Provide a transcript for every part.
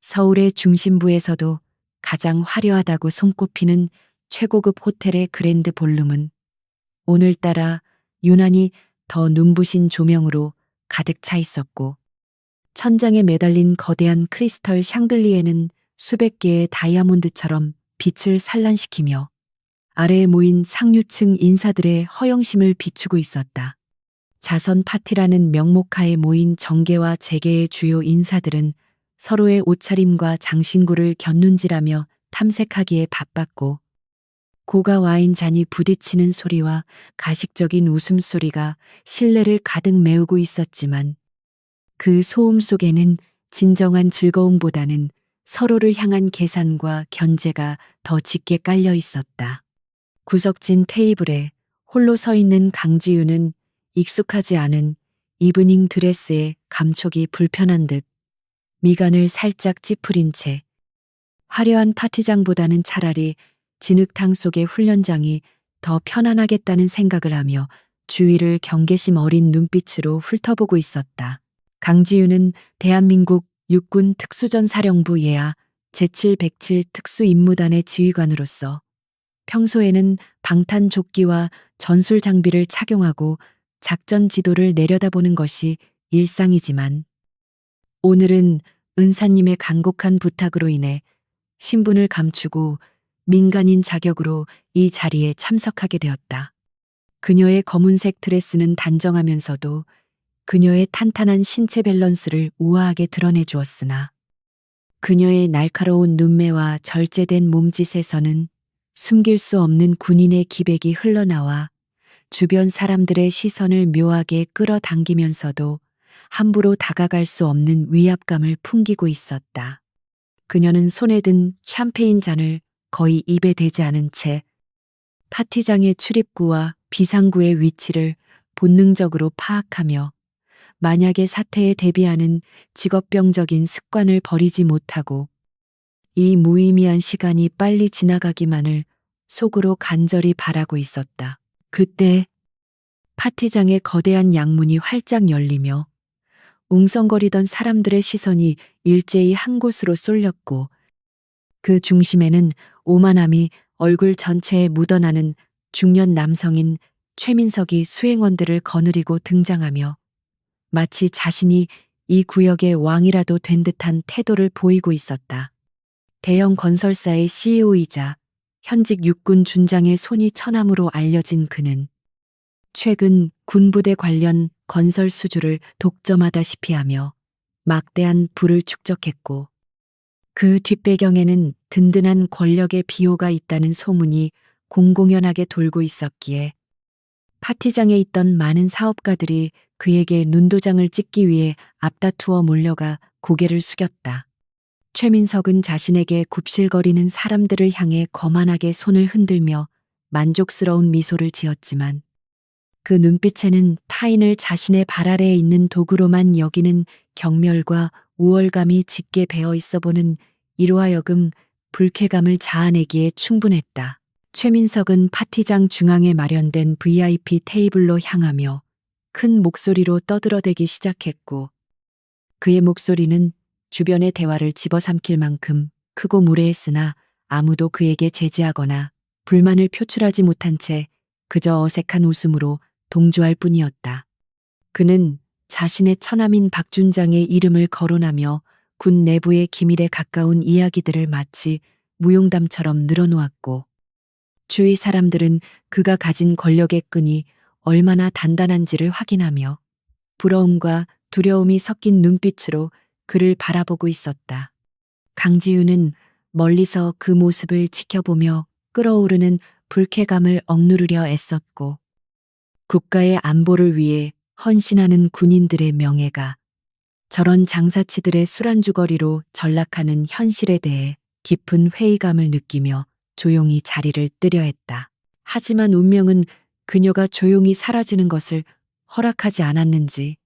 서울의 중심부에서도 가장 화려하다고 손꼽히는 최고급 호텔의 그랜드 볼룸은 오늘따라 유난히 더 눈부신 조명으로 가득 차 있었고, 천장에 매달린 거대한 크리스털 샹들리에는 수백 개의 다이아몬드처럼 빛을 산란시키며 아래에 모인 상류층 인사들의 허영심을 비추고 있었다. 자선 파티라는 명목하에 모인 정계와 재계의 주요 인사들은 서로의 옷차림과 장신구를 곁눈질하며 탐색하기에 바빴고, 고가 와인 잔이 부딪히는 소리와 가식적인 웃음소리가 실내를 가득 메우고 있었지만, 그 소음 속에는 진정한 즐거움보다는 서로를 향한 계산과 견제가 더 짙게 깔려 있었다. 구석진 테이블에 홀로 서 있는 강지윤은 익숙하지 않은 이브닝 드레스에 감촉이 불편한 듯 미간을 살짝 찌푸린 채 화려한 파티장보다는 차라리 진흙탕 속의 훈련장이 더 편안하겠다는 생각을 하며 주위를 경계심 어린 눈빛으로 훑어보고 있었다. 강지윤은 대한민국 육군 특수전사령부 예하 제7-107 특수임무단의 지휘관으로서 평소에는 방탄조끼와 전술 장비를 착용하고 작전 지도를 내려다보는 것이 일상이지만, 오늘은 은사님의 간곡한 부탁으로 인해 신분을 감추고 민간인 자격으로 이 자리에 참석하게 되었다. 그녀의 검은색 드레스는 단정하면서도 그녀의 탄탄한 신체 밸런스를 우아하게 드러내 주었으나, 그녀의 날카로운 눈매와 절제된 몸짓에서는 숨길 수 없는 군인의 기백이 흘러나와 주변 사람들의 시선을 묘하게 끌어당기면서도 함부로 다가갈 수 없는 위압감을 풍기고 있었다. 그녀는 손에 든 샴페인 잔을 거의 입에 대지 않은 채 파티장의 출입구와 비상구의 위치를 본능적으로 파악하며 만약의 사태에 대비하는 직업병적인 습관을 버리지 못하고 이 무의미한 시간이 빨리 지나가기만을 속으로 간절히 바라고 있었다. 그때 파티장의 거대한 양문이 활짝 열리며 웅성거리던 사람들의 시선이 일제히 한 곳으로 쏠렸고, 그 중심에는 오만함이 얼굴 전체에 묻어나는 중년 남성인 최민석이 수행원들을 거느리고 등장하며 마치 자신이 이 구역의 왕이라도 된 듯한 태도를 보이고 있었다. 대형 건설사의 CEO이자 현직 육군 준장의 손이 처남으로 알려진 그는 최근 군부대 관련 건설 수주를 독점하다시피 하며 막대한 부를 축적했고, 그 뒷배경에는 든든한 권력의 비호가 있다는 소문이 공공연하게 돌고 있었기에 파티장에 있던 많은 사업가들이 그에게 눈도장을 찍기 위해 앞다투어 몰려가 고개를 숙였다. 최민석은 자신에게 굽실거리는 사람들을 향해 거만하게 손을 흔들며 만족스러운 미소를 지었지만, 그 눈빛에는 타인을 자신의 발 아래에 있는 도구로만 여기는 경멸과 우월감이 짙게 배어 있어 보는 이로 하여금 불쾌감을 자아내기에 충분했다. 최민석은 파티장 중앙에 마련된 VIP 테이블로 향하며 큰 목소리로 떠들어대기 시작했고, 그의 목소리는 주변의 대화를 집어삼킬 만큼 크고 무례했으나 아무도 그에게 제지하거나 불만을 표출하지 못한 채 그저 어색한 웃음으로 동조할 뿐이었다. 그는 자신의 처남인 박준장의 이름을 거론하며 군 내부의 기밀에 가까운 이야기들을 마치 무용담처럼 늘어놓았고, 주위 사람들은 그가 가진 권력의 끈이 얼마나 단단한지를 확인하며 부러움과 두려움이 섞인 눈빛으로 그를 바라보고 있었다. 강지윤은 멀리서 그 모습을 지켜보며 끓어오르는 불쾌감을 억누르려 애썼고, 국가의 안보를 위해 헌신하는 군인들의 명예가 저런 장사치들의 술안주거리로 전락하는 현실에 대해 깊은 회의감을 느끼며 조용히 자리를 뜨려 했다. 하지만 운명은 그녀가 조용히 사라지는 것을 허락하지 않았는지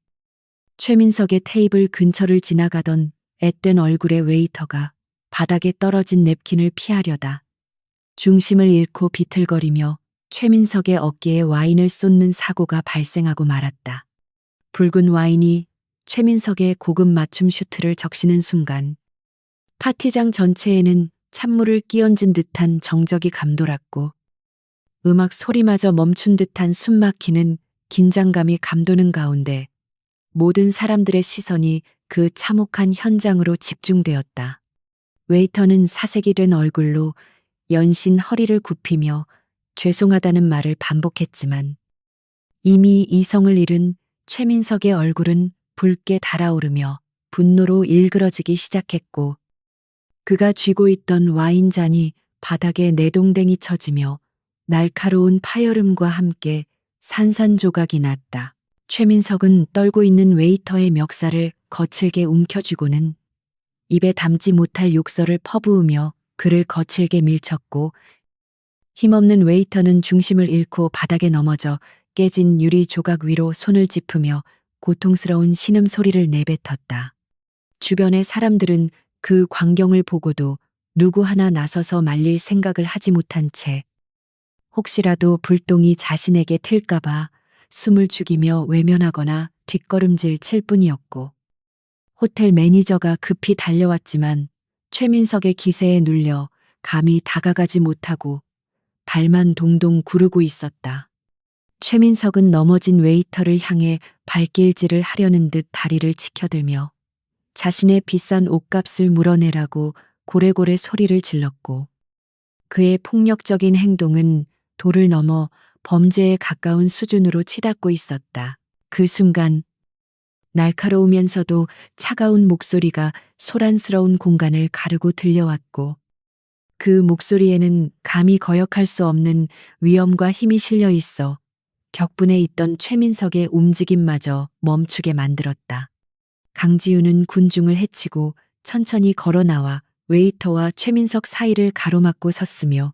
최민석의 테이블 근처를 지나가던 앳된 얼굴의 웨이터가 바닥에 떨어진 냅킨을 피하려다 중심을 잃고 비틀거리며 최민석의 어깨에 와인을 쏟는 사고가 발생하고 말았다. 붉은 와인이 최민석의 고급 맞춤 슈트를 적시는 순간 파티장 전체에는 찬물을 끼얹은 듯한 정적이 감돌았고 음악 소리마저 멈춘 듯한 숨막히는 긴장감이 감도는 가운데 모든 사람들의 시선이 그 참혹한 현장으로 집중되었다. 웨이터는 사색이 된 얼굴로 연신 허리를 굽히며 죄송하다는 말을 반복했지만 이미 이성을 잃은 최민석의 얼굴은 붉게 달아오르며 분노로 일그러지기 시작했고 그가 쥐고 있던 와인잔이 바닥에 내동댕이 쳐지며 날카로운 파열음과 함께 산산조각이 났다. 최민석은 떨고 있는 웨이터의 멱살을 거칠게 움켜쥐고는 입에 담지 못할 욕설을 퍼부으며 그를 거칠게 밀쳤고 힘없는 웨이터는 중심을 잃고 바닥에 넘어져 깨진 유리 조각 위로 손을 짚으며 고통스러운 신음소리를 내뱉었다. 주변의 사람들은 그 광경을 보고도 누구 하나 나서서 말릴 생각을 하지 못한 채 혹시라도 불똥이 자신에게 튈까봐 숨을 죽이며 외면하거나 뒷걸음질 칠 뿐이었고 호텔 매니저가 급히 달려왔지만 최민석의 기세에 눌려 감히 다가가지 못하고 발만 동동 구르고 있었다. 최민석은 넘어진 웨이터를 향해 발길질을 하려는 듯 다리를 치켜들며 자신의 비싼 옷값을 물어내라고 고래고래 소리를 질렀고 그의 폭력적인 행동은 도를 넘어 범죄에 가까운 수준으로 치닫고 있었다. 그 순간 날카로우면서도 차가운 목소리가 소란스러운 공간을 가르고 들려왔고 그 목소리에는 감히 거역할 수 없는 위엄과 힘이 실려 있어 격분해 있던 최민석의 움직임마저 멈추게 만들었다. 강지윤은 군중을 헤치고 천천히 걸어 나와 웨이터와 최민석 사이를 가로막고 섰으며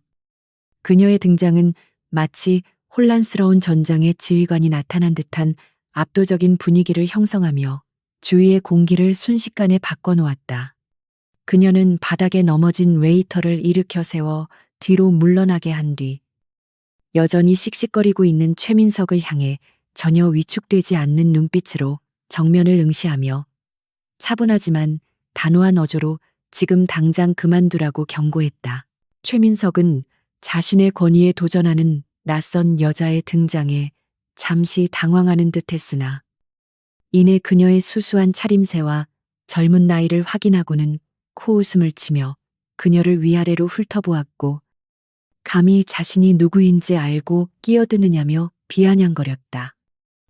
그녀의 등장은 마치 혼란스러운 전장의 지휘관이 나타난 듯한 압도적인 분위기를 형성하며 주위의 공기를 순식간에 바꿔놓았다. 그녀는 바닥에 넘어진 웨이터를 일으켜 세워 뒤로 물러나게 한 뒤 여전히 씩씩거리고 있는 최민석을 향해 전혀 위축되지 않는 눈빛으로 정면을 응시하며 차분하지만 단호한 어조로 지금 당장 그만두라고 경고했다. 최민석은 자신의 권위에 도전하는 낯선 여자의 등장에 잠시 당황하는 듯 했으나 이내 그녀의 수수한 차림새와 젊은 나이를 확인하고는 코웃음을 치며 그녀를 위아래로 훑어보았고 감히 자신이 누구인지 알고 끼어드느냐며 비아냥거렸다.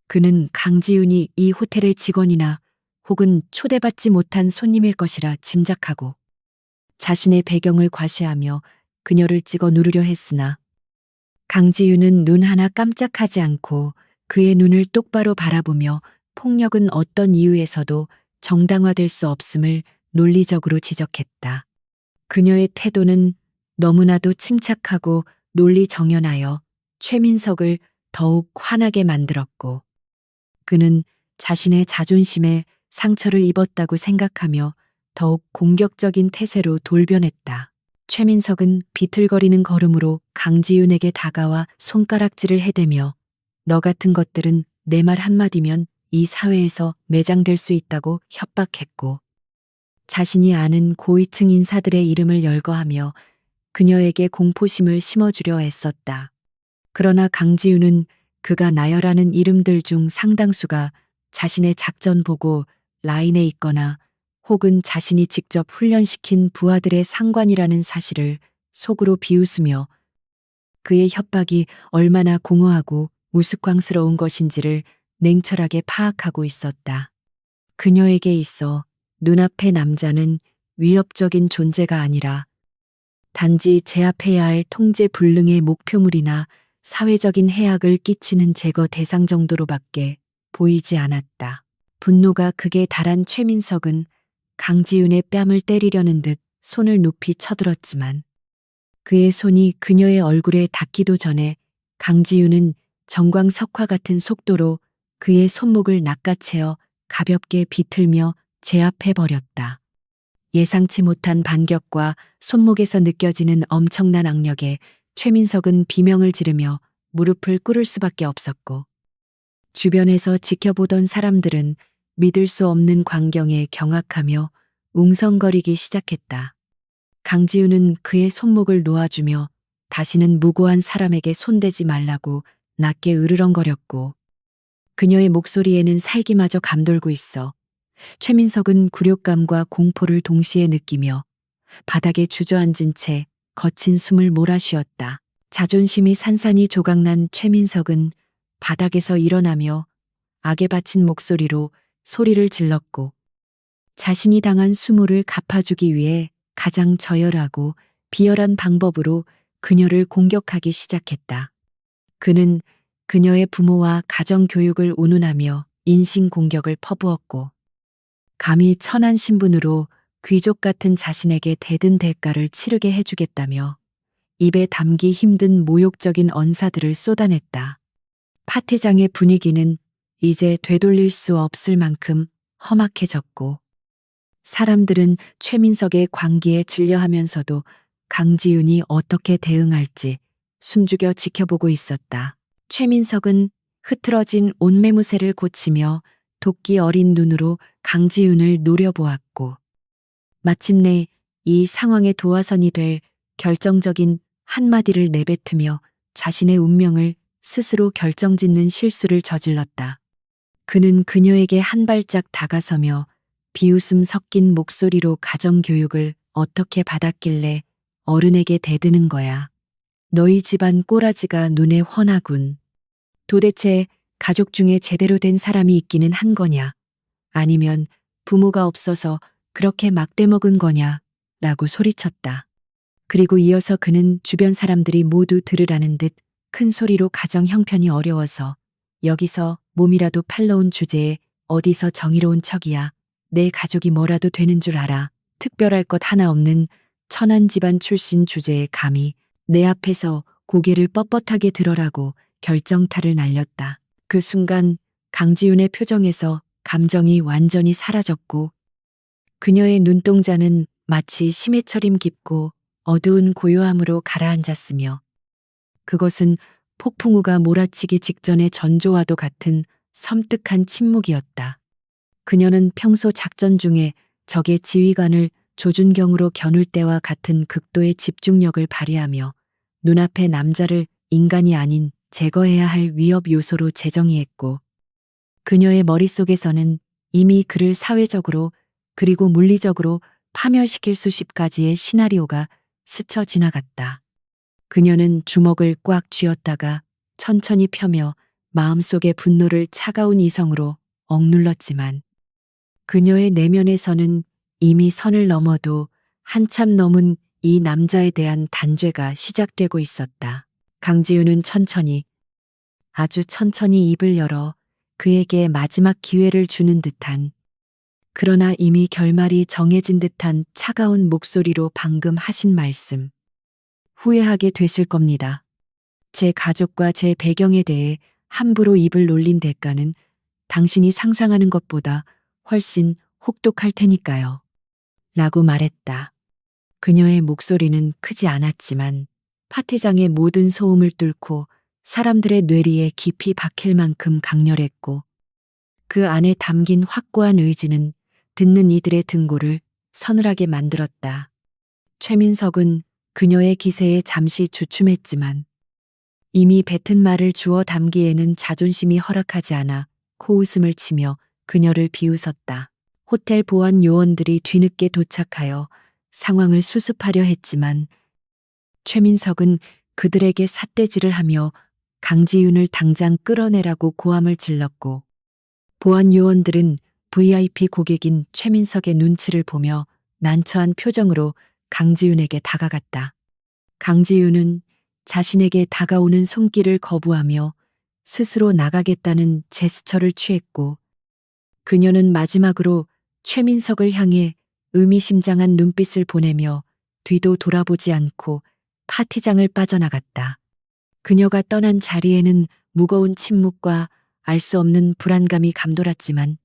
그는 강지윤이 이 호텔의 직원이나 혹은 초대받지 못한 손님일 것이라 짐작하고 자신의 배경을 과시하며 그녀를 찍어 누르려 했으나 강지윤은 눈 하나 깜짝하지 않고 그의 눈을 똑바로 바라보며 폭력은 어떤 이유에서도 정당화될 수 없음을 논리적으로 지적했다. 그녀의 태도는 너무나도 침착하고 논리정연하여 최민석을 더욱 화나게 만들었고 그는 자신의 자존심에 상처를 입었다고 생각하며 더욱 공격적인 태세로 돌변했다. 최민석은 비틀거리는 걸음으로 강지윤에게 다가와 손가락질을 해대며 너 같은 것들은 내 말 한마디면 이 사회에서 매장될 수 있다고 협박했고 자신이 아는 고위층 인사들의 이름을 열거하며 그녀에게 공포심을 심어주려 애썼다. 그러나 강지윤은 그가 나열하는 이름들 중 상당수가 자신의 작전보고 라인에 있거나 혹은 자신이 직접 훈련시킨 부하들의 상관이라는 사실을 속으로 비웃으며 그의 협박이 얼마나 공허하고 우스꽝스러운 것인지를 냉철하게 파악하고 있었다. 그녀에게 있어 눈앞의 남자는 위협적인 존재가 아니라 단지 제압해야 할 통제 불능의 목표물이나 사회적인 해악을 끼치는 제거 대상 정도로밖에 보이지 않았다. 분노가 극에 달한 최민석은 강지윤의 뺨을 때리려는 듯 손을 높이 쳐들었지만 그의 손이 그녀의 얼굴에 닿기도 전에 강지윤은 정광석화 같은 속도로 그의 손목을 낚아채어 가볍게 비틀며 제압해버렸다. 예상치 못한 반격과 손목에서 느껴지는 엄청난 악력에 최민석은 비명을 지르며 무릎을 꿇을 수밖에 없었고 주변에서 지켜보던 사람들은 믿을 수 없는 광경에 경악하며 웅성거리기 시작했다. 강지윤은 그의 손목을 놓아주며 다시는 무고한 사람에게 손대지 말라고 낮게 으르렁거렸고 그녀의 목소리에는 살기마저 감돌고 있어 최민석은 굴욕감과 공포를 동시에 느끼며 바닥에 주저앉은 채 거친 숨을 몰아쉬었다. 자존심이 산산이 조각난 최민석은 바닥에서 일어나며 악에 바친 목소리로 소리를 질렀고 자신이 당한 수모를 갚아주기 위해 가장 저열하고 비열한 방법으로 그녀를 공격하기 시작했다. 그는 그녀의 부모와 가정 교육을 운운하며 인신 공격을 퍼부었고 감히 천한 신분으로 귀족 같은 자신에게 대든 대가를 치르게 해주겠다며 입에 담기 힘든 모욕적인 언사들을 쏟아냈다. 파티장의 분위기는 이제 되돌릴 수 없을 만큼 험악해졌고 사람들은 최민석의 광기에 질려하면서도 강지윤이 어떻게 대응할지 숨죽여 지켜보고 있었다. 최민석은 흐트러진 옷매무새를 고치며 도끼 어린 눈으로 강지윤을 노려보았고 마침내 이 상황의 도화선이 될 결정적인 한마디를 내뱉으며 자신의 운명을 스스로 결정짓는 실수를 저질렀다. 그는 그녀에게 한 발짝 다가서며 비웃음 섞인 목소리로 가정교육을 어떻게 받았길래 어른에게 대드는 거야. 너희 집안 꼬라지가 눈에 훤하군. 도대체 가족 중에 제대로 된 사람이 있기는 한 거냐? 아니면 부모가 없어서 그렇게 막대먹은 거냐? 라고 소리쳤다. 그리고 이어서 그는 주변 사람들이 모두 들으라는 듯 큰 소리로 가정 형편이 어려워서 여기서 몸이라도 팔러온 주제에 어디서 정의로운 척이야. 내 가족이 뭐라도 되는 줄 알아. 특별할 것 하나 없는 천한 집안 출신 주제에 감히 내 앞에서 고개를 뻣뻣하게 들어라고 결정타를 날렸다. 그 순간 강지윤의 표정에서 감정이 완전히 사라졌고 그녀의 눈동자는 마치 심해철임 깊고 어두운 고요함으로 가라앉았으며 그것은 폭풍우가 몰아치기 직전의 전조와도 같은 섬뜩한 침묵이었다. 그녀는 평소 작전 중에 적의 지휘관을 조준경으로 겨눌 때와 같은 극도의 집중력을 발휘하며 눈앞의 남자를 인간이 아닌 제거해야 할 위협 요소로 재정의했고 그녀의 머릿속에서는 이미 그를 사회적으로 그리고 물리적으로 파멸시킬 수십 가지의 시나리오가 스쳐 지나갔다. 그녀는 주먹을 꽉 쥐었다가 천천히 펴며 마음속의 분노를 차가운 이성으로 억눌렀지만 그녀의 내면에서는 이미 선을 넘어도 한참 넘은 이 남자에 대한 단죄가 시작되고 있었다. 강지윤은 천천히, 아주 천천히 입을 열어 그에게 마지막 기회를 주는 듯한 그러나 이미 결말이 정해진 듯한 차가운 목소리로 방금 하신 말씀. 후회하게 되실 겁니다. 제 가족과 제 배경에 대해 함부로 입을 놀린 대가는 당신이 상상하는 것보다 훨씬 혹독할 테니까요. 라고 말했다. 그녀의 목소리는 크지 않았지만 파티장의 모든 소음을 뚫고 사람들의 뇌리에 깊이 박힐 만큼 강렬했고 그 안에 담긴 확고한 의지는 듣는 이들의 등골을 서늘하게 만들었다. 최민석은 그녀의 기세에 잠시 주춤했지만 이미 뱉은 말을 주워 담기에는 자존심이 허락하지 않아 코웃음을 치며 그녀를 비웃었다. 호텔 보안 요원들이 뒤늦게 도착하여 상황을 수습하려 했지만 최민석은 그들에게 삿대질을 하며 강지윤을 당장 끌어내라고 고함을 질렀고 보안 요원들은 VIP 고객인 최민석의 눈치를 보며 난처한 표정으로 강지윤에게 다가갔다. 강지윤은 자신에게 다가오는 손길을 거부하며 스스로 나가겠다는 제스처를 취했고 그녀는 마지막으로 최민석을 향해 의미심장한 눈빛을 보내며 뒤도 돌아보지 않고 파티장을 빠져나갔다. 그녀가 떠난 자리에는 무거운 침묵과 알 수 없는 불안감이 감돌았지만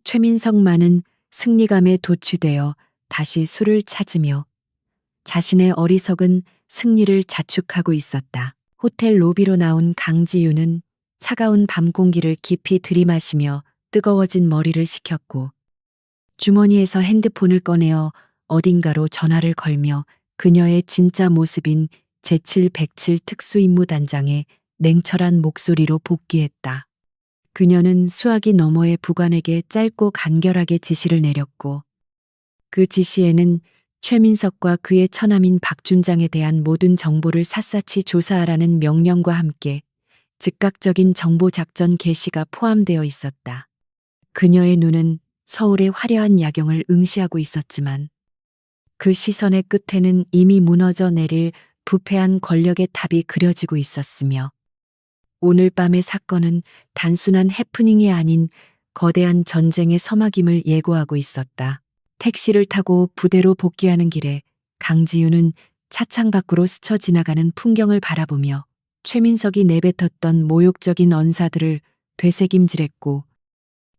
최민석만은 승리감에 도취되어 다시 술을 찾으며 자신의 어리석은 승리를 자축하고 있었다. 호텔 로비로 나온 강지윤은 차가운 밤 공기를 깊이 들이마시며 뜨거워진 머리를 식혔고 주머니에서 핸드폰을 꺼내어 어딘가로 전화를 걸며 그녀의 진짜 모습인 제7 107 특수임무단장의 냉철한 목소리로 복귀했다. 그녀는 수화기 너머의 부관에게 짧고 간결하게 지시를 내렸고 그 지시에는 최민석과 그의 처남인 박준장에 대한 모든 정보를 샅샅이 조사하라는 명령과 함께 즉각적인 정보작전 개시가 포함되어 있었다. 그녀의 눈은 서울의 화려한 야경을 응시하고 있었지만 그 시선의 끝에는 이미 무너져 내릴 부패한 권력의 탑이 그려지고 있었으며 오늘 밤의 사건은 단순한 해프닝이 아닌 거대한 전쟁의 서막임을 예고하고 있었다. 택시를 타고 부대로 복귀하는 길에 강지윤은 차창 밖으로 스쳐 지나가는 풍경을 바라보며 최민석이 내뱉었던 모욕적인 언사들을 되새김질했고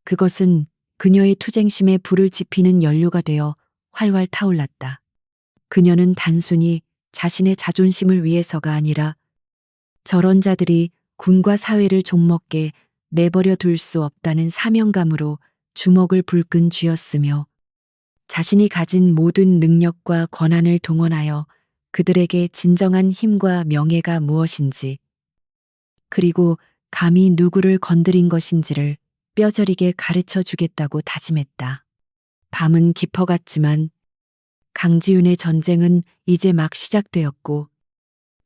그것은 그녀의 투쟁심에 불을 지피는 연료가 되어 활활 타올랐다. 그녀는 단순히 자신의 자존심을 위해서가 아니라 저런 자들이 군과 사회를 좀먹게 내버려 둘 수 없다는 사명감으로 주먹을 불끈 쥐었으며 자신이 가진 모든 능력과 권한을 동원하여 그들에게 진정한 힘과 명예가 무엇인지 그리고 감히 누구를 건드린 것인지를 뼈저리게 가르쳐 주겠다고 다짐했다. 밤은 깊어갔지만 강지윤의 전쟁은 이제 막 시작되었고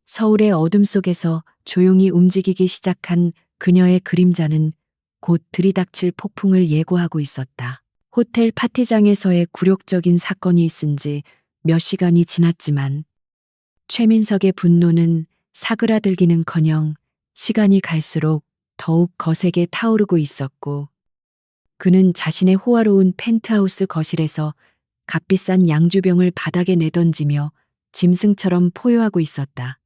서울의 어둠 속에서 조용히 움직이기 시작한 그녀의 그림자는 곧 들이닥칠 폭풍을 예고하고 있었다. 호텔 파티장에서의 굴욕적인 사건이 있은 지 몇 시간이 지났지만 최민석의 분노는 사그라들기는커녕 시간이 갈수록 더욱 거세게 타오르고 있었고 그는 자신의 호화로운 펜트하우스 거실에서 값비싼 양주병을 바닥에 내던지며 짐승처럼 포효하고 있었다.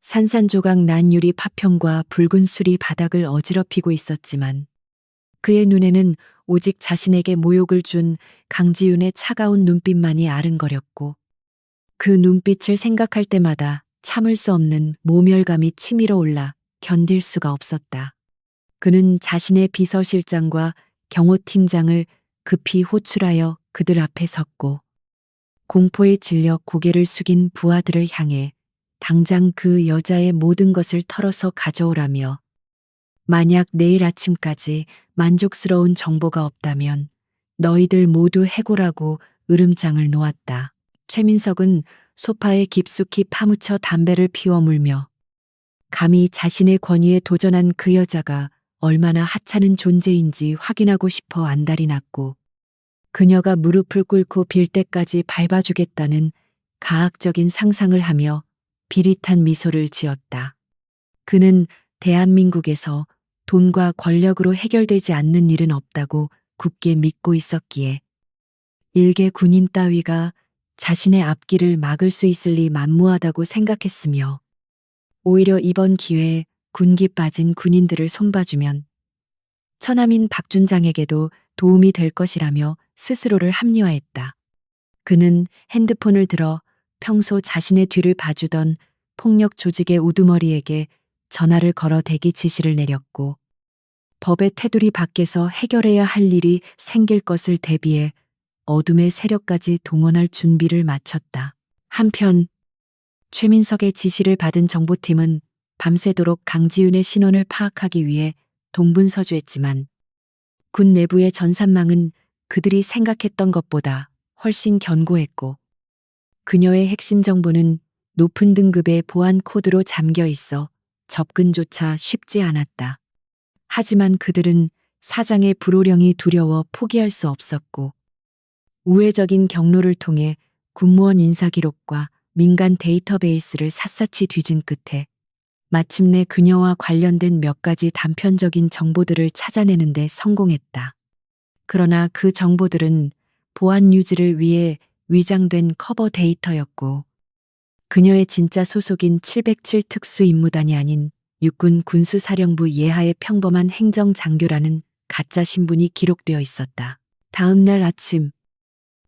산산조각 난 유리 파편과 붉은 술이 바닥을 어지럽히고 있었지만 그의 눈에는 오직 자신에게 모욕을 준 강지윤의 차가운 눈빛만이 아른거렸고 그 눈빛을 생각할 때마다 참을 수 없는 모멸감이 치밀어 올라 견딜 수가 없었다. 그는 자신의 비서실장과 경호팀장을 급히 호출하여 그들 앞에 섰고 공포에 질려 고개를 숙인 부하들을 향해 당장 그 여자의 모든 것을 털어서 가져오라며 만약 내일 아침까지 만족스러운 정보가 없다면 너희들 모두 해고라고 으름장을 놓았다. 최민석은 소파에 깊숙이 파묻혀 담배를 피워 물며 감히 자신의 권위에 도전한 그 여자가 얼마나 하찮은 존재인지 확인하고 싶어 안달이 났고 그녀가 무릎을 꿇고 빌 때까지 밟아주겠다는 가학적인 상상을 하며 비릿한 미소를 지었다. 그는 대한민국에서 돈과 권력으로 해결되지 않는 일은 없다고 굳게 믿고 있었기에 일개 군인 따위가 자신의 앞길을 막을 수 있을 리 만무하다고 생각했으며 오히려 이번 기회에 군기 빠진 군인들을 손봐주면 처남인 박준장에게도 도움이 될 것이라며 스스로를 합리화했다. 그는 핸드폰을 들어 평소 자신의 뒤를 봐주던 폭력 조직의 우두머리에게 전화를 걸어 대기 지시를 내렸고 법의 테두리 밖에서 해결해야 할 일이 생길 것을 대비해 어둠의 세력까지 동원할 준비를 마쳤다. 한편 최민석의 지시를 받은 정보팀은 밤새도록 강지윤의 신원을 파악하기 위해 동분서주했지만 군 내부의 전산망은 그들이 생각했던 것보다 훨씬 견고했고 그녀의 핵심 정보는 높은 등급의 보안 코드로 잠겨 있어 접근조차 쉽지 않았다. 하지만 그들은 사장의 불호령이 두려워 포기할 수 없었고 우회적인 경로를 통해 군무원 인사기록과 민간 데이터베이스를 샅샅이 뒤진 끝에 마침내 그녀와 관련된 몇 가지 단편적인 정보들을 찾아내는 데 성공했다. 그러나 그 정보들은 보안 유지를 위해 위장된 커버 데이터였고 그녀의 진짜 소속인 707 특수임무단이 아닌 육군 군수사령부 예하의 평범한 행정장교라는 가짜 신분이 기록되어 있었다. 다음 날 아침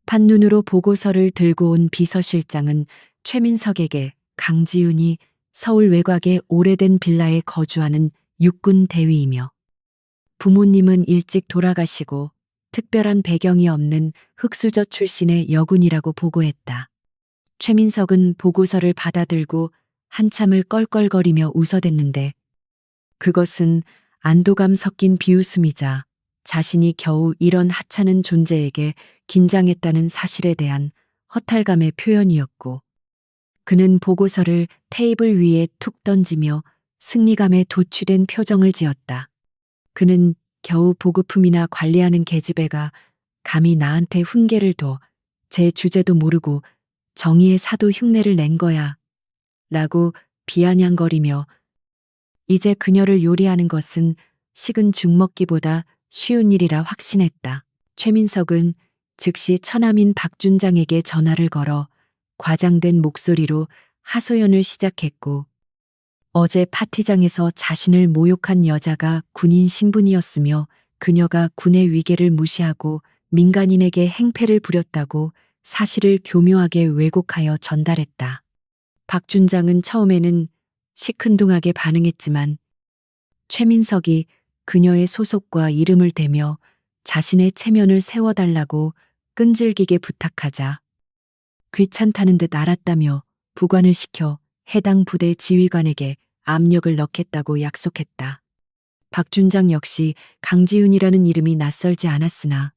판눈으로 보고서를 들고 온 비서실장은 최민석에게 강지윤이 서울 외곽의 오래된 빌라에 거주하는 육군 대위이며 부모님은 일찍 돌아가시고 특별한 배경이 없는 흑수저 출신의 여군이라고 보고했다. 최민석은 보고서를 받아들고 한참을 껄껄거리며 웃어댔는데 그것은 안도감 섞인 비웃음이자 자신이 겨우 이런 하찮은 존재에게 긴장했다는 사실에 대한 허탈감의 표현이었고 그는 보고서를 테이블 위에 툭 던지며 승리감에 도취된 표정을 지었다. 그는 겨우 보급품이나 관리하는 계집애가 감히 나한테 훈계를 둬 제 주제도 모르고 정의의 사도 흉내를 낸 거야 라고 비아냥거리며 이제 그녀를 요리하는 것은 식은 죽 먹기보다 쉬운 일이라 확신했다. 최민석은 즉시 처남인 박준장에게 전화를 걸어 과장된 목소리로 하소연을 시작했고 어제 파티장에서 자신을 모욕한 여자가 군인 신분이었으며 그녀가 군의 위계를 무시하고 민간인에게 행패를 부렸다고 사실을 교묘하게 왜곡하여 전달했다. 박준장은 처음에는 시큰둥하게 반응했지만 최민석이 그녀의 소속과 이름을 대며 자신의 체면을 세워달라고 끈질기게 부탁하자 귀찮다는 듯 알았다며 부관을 시켜 해당 부대 지휘관에게 압력을 넣겠다고 약속했다. 박준장 역시 강지윤이라는 이름이 낯설지 않았으나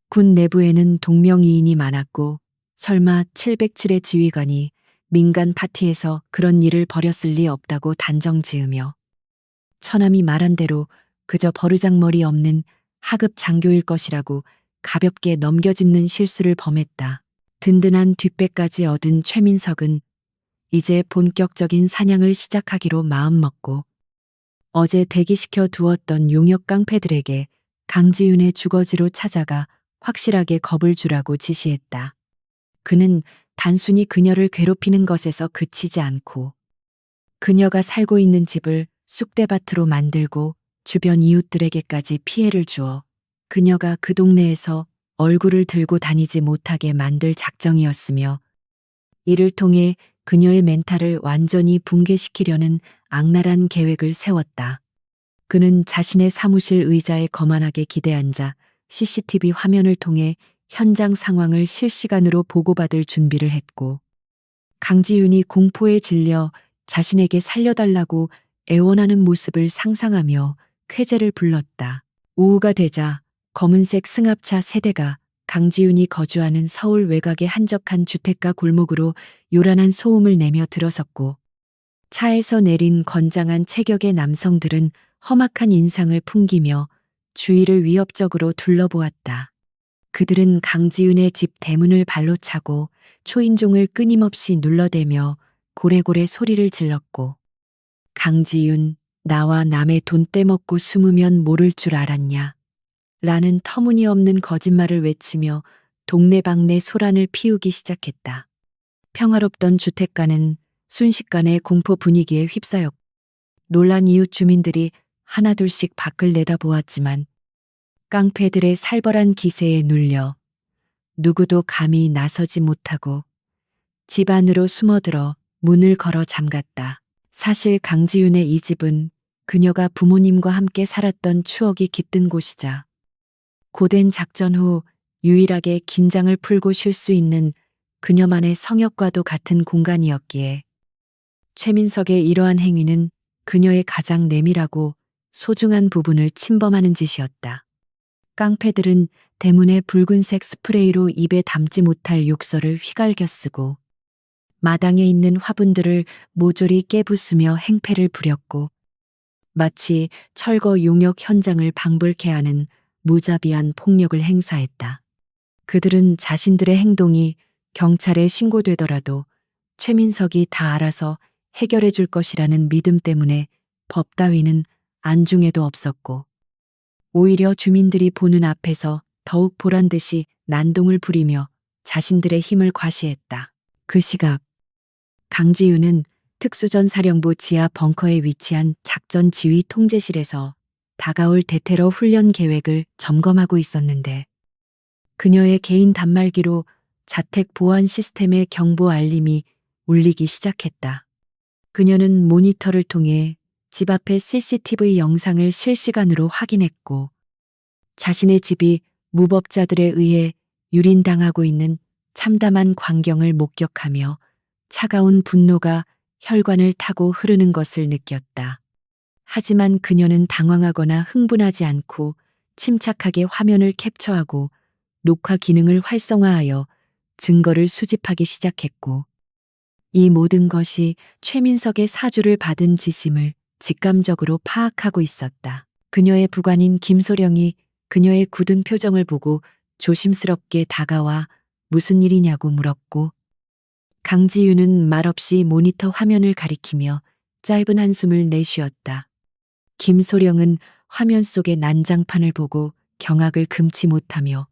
군 내부에는 동명이인이 많았고 설마 707의 지휘관이 민간 파티에서 그런 일을 벌였을 리 없다고 단정 지으며 처남이 말한 대로 그저 버르장머리 없는 하급 장교일 것이라고 가볍게 넘겨짚는 실수를 범했다. 든든한 뒷배까지 얻은 최민석은 이제 본격적인 사냥을 시작하기로 마음먹고 어제 대기시켜 두었던 용역 깡패들에게 강지윤의 주거지로 찾아가 확실하게 겁을 주라고 지시했다. 그는 단순히 그녀를 괴롭히는 것에서 그치지 않고 그녀가 살고 있는 집을 쑥대밭으로 만들고 주변 이웃들에게까지 피해를 주어 그녀가 그 동네에서 얼굴을 들고 다니지 못하게 만들 작정이었으며 이를 통해 그녀의 멘탈을 완전히 붕괴시키려는 악랄한 계획을 세웠다. 그는 자신의 사무실 의자에 거만하게 기대앉아 CCTV 화면을 통해 현장 상황을 실시간으로 보고받을 준비를 했고 강지윤이 공포에 질려 자신에게 살려달라고 애원하는 모습을 상상하며 쾌재를 불렀다. 오후가 되자 검은색 승합차 세대가 강지윤이 거주하는 서울 외곽의 한적한 주택가 골목으로 요란한 소음을 내며 들어섰고 차에서 내린 건장한 체격의 남성들은 험악한 인상을 풍기며 주위를 위협적으로 둘러보았다. 그들은 강지윤의 집 대문을 발로 차고 초인종을 끊임없이 눌러대며 고래고래 소리를 질렀고 강지윤, 나와 남의 돈 떼먹고 숨으면 모를 줄 알았냐? 라는 터무니없는 거짓말을 외치며 동네방네 소란을 피우기 시작했다. 평화롭던 주택가는 순식간에 공포 분위기에 휩싸였고 놀란 이웃 주민들이 하나둘씩 밖을 내다보았지만 깡패들의 살벌한 기세에 눌려 누구도 감히 나서지 못하고 집 안으로 숨어들어 문을 걸어 잠갔다. 사실 강지윤의 이 집은 그녀가 부모님과 함께 살았던 추억이 깃든 곳이자 고된 작전 후 유일하게 긴장을 풀고 쉴 수 있는 그녀만의 성역과도 같은 공간이었기에 최민석의 이러한 행위는 그녀의 가장 내밀하고 소중한 부분을 침범하는 짓이었다. 깡패들은 대문에 붉은색 스프레이로 입에 담지 못할 욕설을 휘갈겨 쓰고 마당에 있는 화분들을 모조리 깨부수며 행패를 부렸고 마치 철거 용역 현장을 방불케 하는 무자비한 폭력을 행사했다. 그들은 자신들의 행동이 경찰에 신고되더라도 최민석이 다 알아서 해결해 줄 것이라는 믿음 때문에 법 따위는 안중에도 없었고 오히려 주민들이 보는 앞에서 더욱 보란 듯이 난동을 부리며 자신들의 힘을 과시했다. 그 시각 강지윤은 특수전사령부 지하 벙커에 위치한 작전 지휘 통제실에서 다가올 대테러 훈련 계획을 점검하고 있었는데 그녀의 개인 단말기로 자택 보안 시스템의 경보 알림이 울리기 시작했다. 그녀는 모니터를 통해 집 앞의 CCTV 영상을 실시간으로 확인했고 자신의 집이 무법자들에 의해 유린당하고 있는 참담한 광경을 목격하며 차가운 분노가 혈관을 타고 흐르는 것을 느꼈다. 하지만 그녀는 당황하거나 흥분하지 않고 침착하게 화면을 캡처하고 녹화 기능을 활성화하여 증거를 수집하기 시작했고, 이 모든 것이 최민석의 사주를 받은 지심을 직감적으로 파악하고 있었다. 그녀의 부관인 김소령이 그녀의 굳은 표정을 보고 조심스럽게 다가와 무슨 일이냐고 물었고, 강지윤은 말없이 모니터 화면을 가리키며 짧은 한숨을 내쉬었다. 김소령은 화면 속의 난장판을 보고 경악을 금치 못하며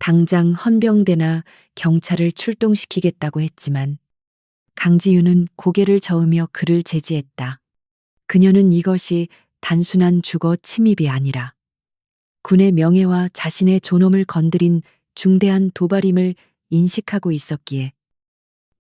당장 헌병대나 경찰을 출동시키겠다고 했지만, 강지윤은 고개를 저으며 그를 제지했다. 그녀는 이것이 단순한 주거 침입이 아니라 군의 명예와 자신의 존엄을 건드린 중대한 도발임을 인식하고 있었기에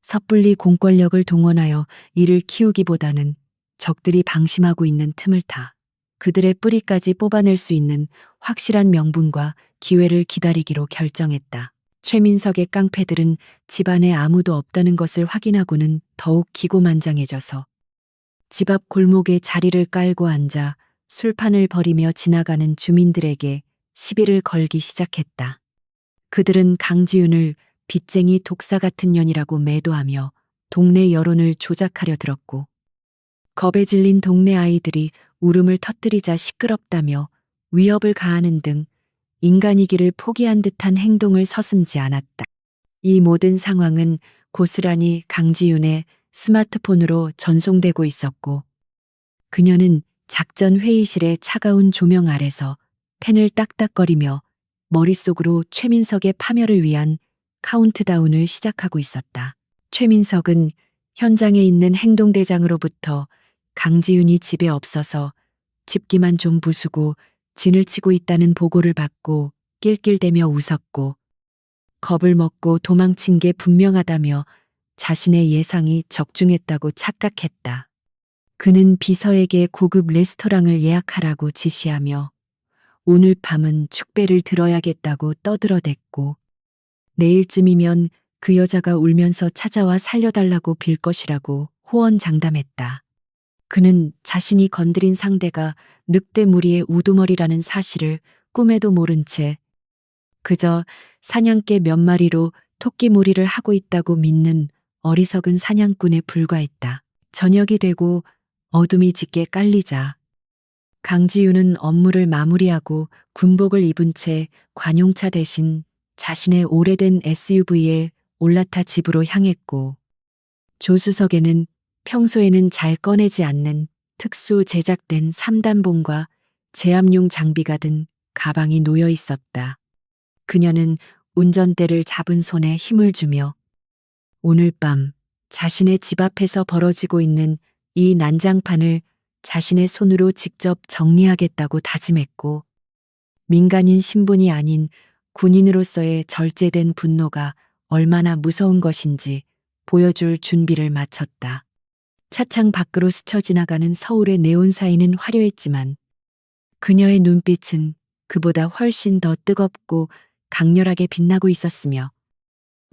섣불리 공권력을 동원하여 이를 키우기보다는 적들이 방심하고 있는 틈을 타 그들의 뿌리까지 뽑아낼 수 있는 확실한 명분과 기회를 기다리기로 결정했다. 최민석의 깡패들은 집안에 아무도 없다는 것을 확인하고는 더욱 기고만장해져서 집 앞 골목에 자리를 깔고 앉아 술판을 벌이며 지나가는 주민들에게 시비를 걸기 시작했다. 그들은 강지윤을 빚쟁이 독사 같은 년이라고 매도하며 동네 여론을 조작하려 들었고, 겁에 질린 동네 아이들이 울음을 터뜨리자 시끄럽다며 위협을 가하는 등 인간이기를 포기한 듯한 행동을 서슴지 않았다. 이 모든 상황은 고스란히 강지윤의 스마트폰으로 전송되고 있었고, 그녀는 작전 회의실의 차가운 조명 아래서 펜을 딱딱거리며 머릿속으로 최민석의 파멸을 위한 카운트다운을 시작하고 있었다. 최민석은 현장에 있는 행동대장으로부터 강지윤이 집에 없어서 집기만 좀 부수고 진을 치고 있다는 보고를 받고 낄낄대며 웃었고, 겁을 먹고 도망친 게 분명하다며 자신의 예상이 적중했다고 착각했다. 그는 비서에게 고급 레스토랑을 예약하라고 지시하며 오늘 밤은 축배를 들어야겠다고 떠들어댔고, 내일쯤이면 그 여자가 울면서 찾아와 살려달라고 빌 것이라고 호언장담했다. 그는 자신이 건드린 상대가 늑대 무리의 우두머리라는 사실을 꿈에도 모른 채 그저 사냥개 몇 마리로 토끼몰이를 하고 있다고 믿는 어리석은 사냥꾼에 불과했다. 저녁이 되고 어둠이 짙게 깔리자 강지윤은 업무를 마무리하고 군복을 입은 채 관용차 대신 자신의 오래된 SUV에 올라타 집으로 향했고, 조수석에는 평소에는 잘 꺼내지 않는 특수 제작된 3단봉과 제압용 장비가 든 가방이 놓여 있었다. 그녀는 운전대를 잡은 손에 힘을 주며 오늘 밤 자신의 집 앞에서 벌어지고 있는 이 난장판을 자신의 손으로 직접 정리하겠다고 다짐했고, 민간인 신분이 아닌 군인으로서의 절제된 분노가 얼마나 무서운 것인지 보여줄 준비를 마쳤다. 차창 밖으로 스쳐 지나가는 서울의 네온사인은 화려했지만 그녀의 눈빛은 그보다 훨씬 더 뜨겁고 강렬하게 빛나고 있었으며,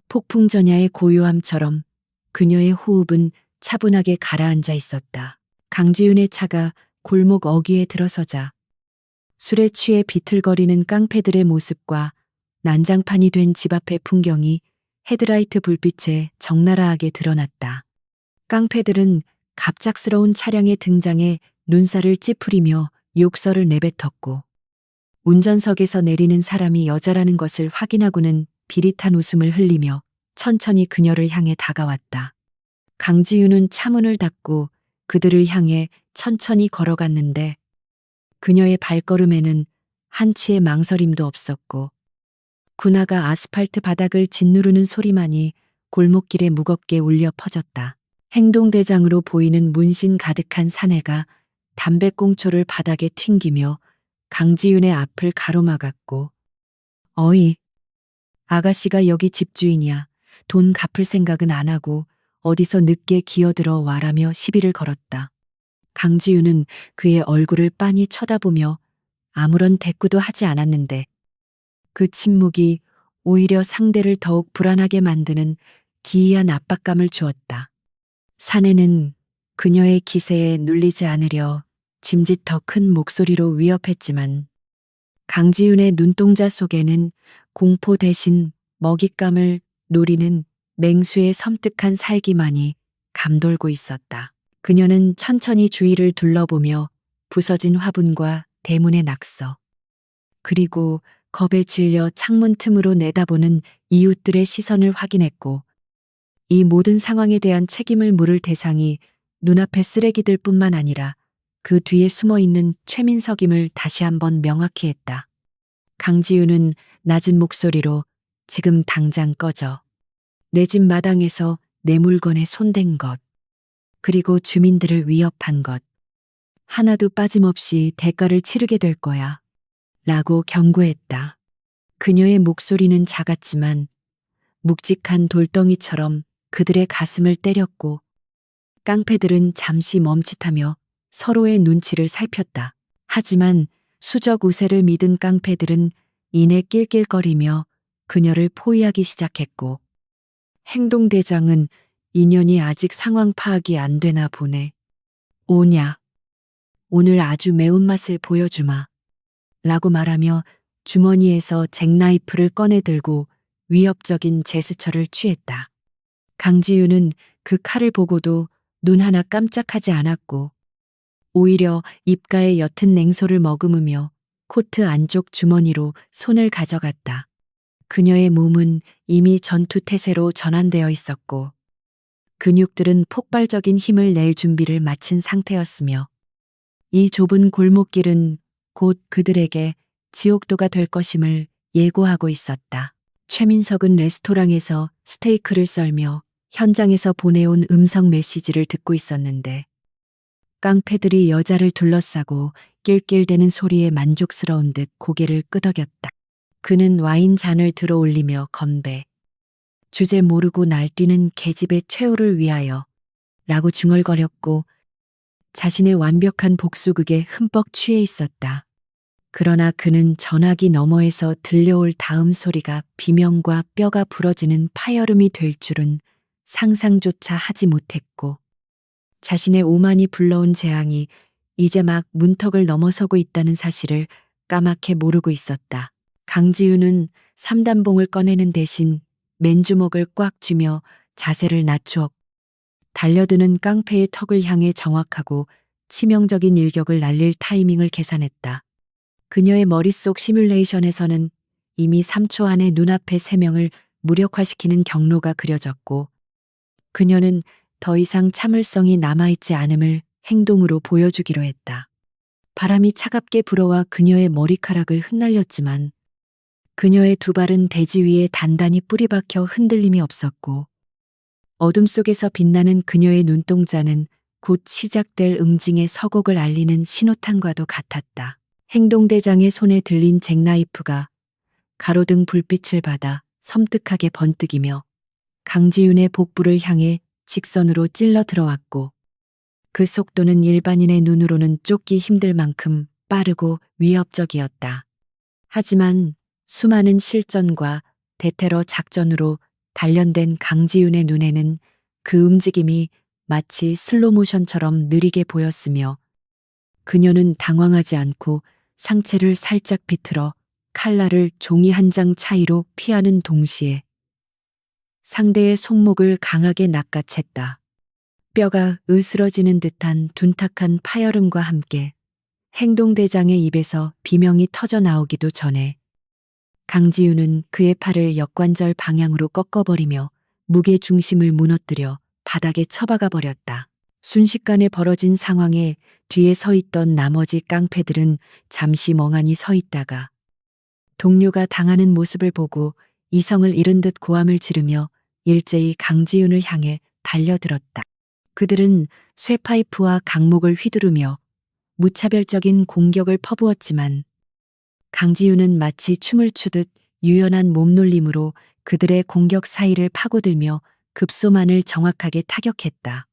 폭풍전야의 고요함처럼 그녀의 호흡은 차분하게 가라앉아 있었다. 강지윤의 차가 골목 어귀에 들어서자 술에 취해 비틀거리는 깡패들의 모습과 난장판이 된 집 앞의 풍경이 헤드라이트 불빛에 적나라하게 드러났다. 깡패들은 갑작스러운 차량의 등장에 눈살을 찌푸리며 욕설을 내뱉었고, 운전석에서 내리는 사람이 여자라는 것을 확인하고는 비릿한 웃음을 흘리며 천천히 그녀를 향해 다가왔다. 강지윤은 차문을 닫고 그들을 향해 천천히 걸어갔는데 그녀의 발걸음에는 한치의 망설임도 없었고, 군화가 아스팔트 바닥을 짓누르는 소리만이 골목길에 무겁게 울려 퍼졌다. 행동대장으로 보이는 문신 가득한 사내가 담배꽁초를 바닥에 튕기며 강지윤의 앞을 가로막았고, 어이, 아가씨가 여기 집주인이야. 돈 갚을 생각은 안 하고 어디서 늦게 기어들어 와라며 시비를 걸었다. 강지윤은 그의 얼굴을 빤히 쳐다보며 아무런 대꾸도 하지 않았는데 그 침묵이 오히려 상대를 더욱 불안하게 만드는 기이한 압박감을 주었다. 사내는 그녀의 기세에 눌리지 않으려 짐짓 더 큰 목소리로 위협했지만 강지윤의 눈동자 속에는 공포 대신 먹잇감을 노리는 맹수의 섬뜩한 살기만이 감돌고 있었다. 그녀는 천천히 주위를 둘러보며 부서진 화분과 대문의 낙서, 그리고 겁에 질려 창문 틈으로 내다보는 이웃들의 시선을 확인했고, 이 모든 상황에 대한 책임을 물을 대상이 눈앞의 쓰레기들 뿐만 아니라 그 뒤에 숨어 있는 최민석임을 다시 한번 명확히 했다. 강지윤은 낮은 목소리로 지금 당장 꺼져. 내 집 마당에서 내 물건에 손댄 것, 그리고 주민들을 위협한 것, 하나도 빠짐없이 대가를 치르게 될 거야. 라고 경고했다. 그녀의 목소리는 작았지만 묵직한 돌덩이처럼 그들의 가슴을 때렸고, 깡패들은 잠시 멈칫하며 서로의 눈치를 살폈다. 하지만 수적 우세를 믿은 깡패들은 이내 낄낄거리며 그녀를 포위하기 시작했고, 행동대장은 인연이 아직 상황 파악이 안 되나 보네. 오냐. 오늘 아주 매운맛을 보여주마. 라고 말하며 주머니에서 잭나이프를 꺼내 들고 위협적인 제스처를 취했다. 강지윤은 그 칼을 보고도 눈 하나 깜짝하지 않았고, 오히려 입가에 옅은 냉소를 머금으며 코트 안쪽 주머니로 손을 가져갔다. 그녀의 몸은 이미 전투 태세로 전환되어 있었고, 근육들은 폭발적인 힘을 낼 준비를 마친 상태였으며, 이 좁은 골목길은 곧 그들에게 지옥도가 될 것임을 예고하고 있었다. 최민석은 레스토랑에서 스테이크를 썰며 현장에서 보내온 음성 메시지를 듣고 있었는데, 깡패들이 여자를 둘러싸고 낄낄대는 소리에 만족스러운 듯 고개를 끄덕였다. 그는 와인 잔을 들어 올리며 건배. 주제 모르고 날뛰는 계집의 최후를 위하여 라고 중얼거렸고, 자신의 완벽한 복수극에 흠뻑 취해 있었다. 그러나 그는 전화기 너머에서 들려올 다음 소리가 비명과 뼈가 부러지는 파열음이 될 줄은 상상조차 하지 못했고, 자신의 오만이 불러온 재앙이 이제 막 문턱을 넘어서고 있다는 사실을 까맣게 모르고 있었다. 강지윤은 삼단봉을 꺼내는 대신 맨주먹을 꽉 쥐며 자세를 낮추었고, 달려드는 깡패의 턱을 향해 정확하고 치명적인 일격을 날릴 타이밍을 계산했다. 그녀의 머릿속 시뮬레이션에서는 이미 3초 안에 눈앞의 3명을 무력화시키는 경로가 그려졌고, 그녀는 더 이상 참을성이 남아있지 않음을 행동으로 보여주기로 했다. 바람이 차갑게 불어와 그녀의 머리카락을 흩날렸지만 그녀의 두 발은 대지 위에 단단히 뿌리박혀 흔들림이 없었고, 어둠 속에서 빛나는 그녀의 눈동자는 곧 시작될 응징의 서곡을 알리는 신호탄과도 같았다. 행동대장의 손에 들린 잭나이프가 가로등 불빛을 받아 섬뜩하게 번뜩이며 강지윤의 복부를 향해 직선으로 찔러 들어왔고, 그 속도는 일반인의 눈으로는 쫓기 힘들 만큼 빠르고 위협적이었다. 하지만 수많은 실전과 대테러 작전으로 단련된 강지윤의 눈에는 그 움직임이 마치 슬로모션처럼 느리게 보였으며, 그녀는 당황하지 않고 상체를 살짝 비틀어 칼날을 종이 한 장 차이로 피하는 동시에 상대의 손목을 강하게 낚아챘다. 뼈가 으스러지는 듯한 둔탁한 파열음과 함께 행동대장의 입에서 비명이 터져 나오기도 전에 강지윤은 그의 팔을 역관절 방향으로 꺾어버리며 무게 중심을 무너뜨려 바닥에 처박아 버렸다. 순식간에 벌어진 상황에 뒤에 서 있던 나머지 깡패들은 잠시 멍하니 서 있다가 동료가 당하는 모습을 보고 이성을 잃은 듯 고함을 지르며 일제히 강지윤을 향해 달려들었다. 그들은 쇠파이프와 강목을 휘두르며 무차별적인 공격을 퍼부었지만 강지윤은 마치 춤을 추듯 유연한 몸놀림으로 그들의 공격 사이를 파고들며 급소만을 정확하게 타격했다.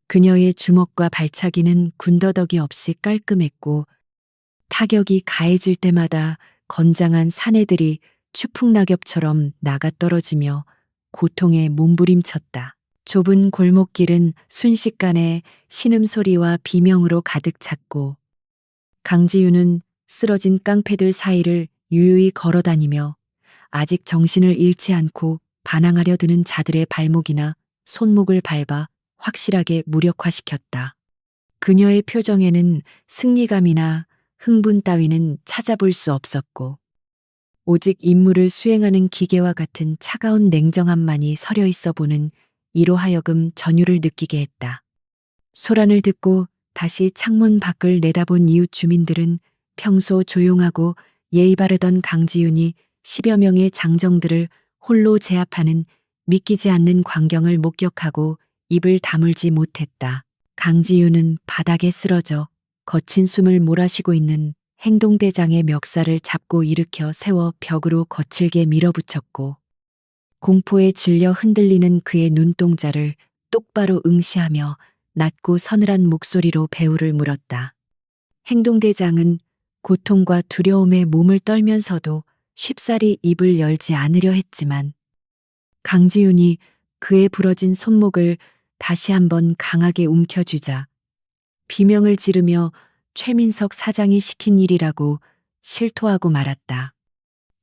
그녀의 주먹과 발차기는 군더더기 없이 깔끔했고, 타격이 가해질 때마다 건장한 사내들이 추풍낙엽처럼 나가떨어지며 고통에 몸부림쳤다. 좁은 골목길은 순식간에 신음소리와 비명으로 가득 찼고 강지윤은 쓰러진 깡패들 사이를 유유히 걸어다니며 아직 정신을 잃지 않고 반항하려 드는 자들의 발목이나 손목을 밟아 확실하게 무력화시켰다. 그녀의 표정에는 승리감이나 흥분 따위는 찾아볼 수 없었고 오직 임무를 수행하는 기계와 같은 차가운 냉정함만이 서려 있어 보는 이로 하여금 전율을 느끼게 했다. 소란을 듣고 다시 창문 밖을 내다본 이웃 주민들은 평소 조용하고 예의 바르던 강지윤이 10여 명의 장정들을 홀로 제압하는 믿기지 않는 광경을 목격하고 입을 다물지 못했다. 강지윤은 바닥에 쓰러져 거친 숨을 몰아쉬고 있는 행동대장의 멱살을 잡고 일으켜 세워 벽으로 거칠게 밀어붙였고 공포에 질려 흔들리는 그의 눈동자를 똑바로 응시하며 낮고 서늘한 목소리로 배우를 물었다. 행동대장은 고통과 두려움에 몸을 떨면서도 쉽사리 입을 열지 않으려 했지만 강지윤이 그의 부러진 손목을 다시 한번 강하게 움켜쥐자 비명을 지르며 최민석 사장이 시킨 일이라고 실토하고 말았다.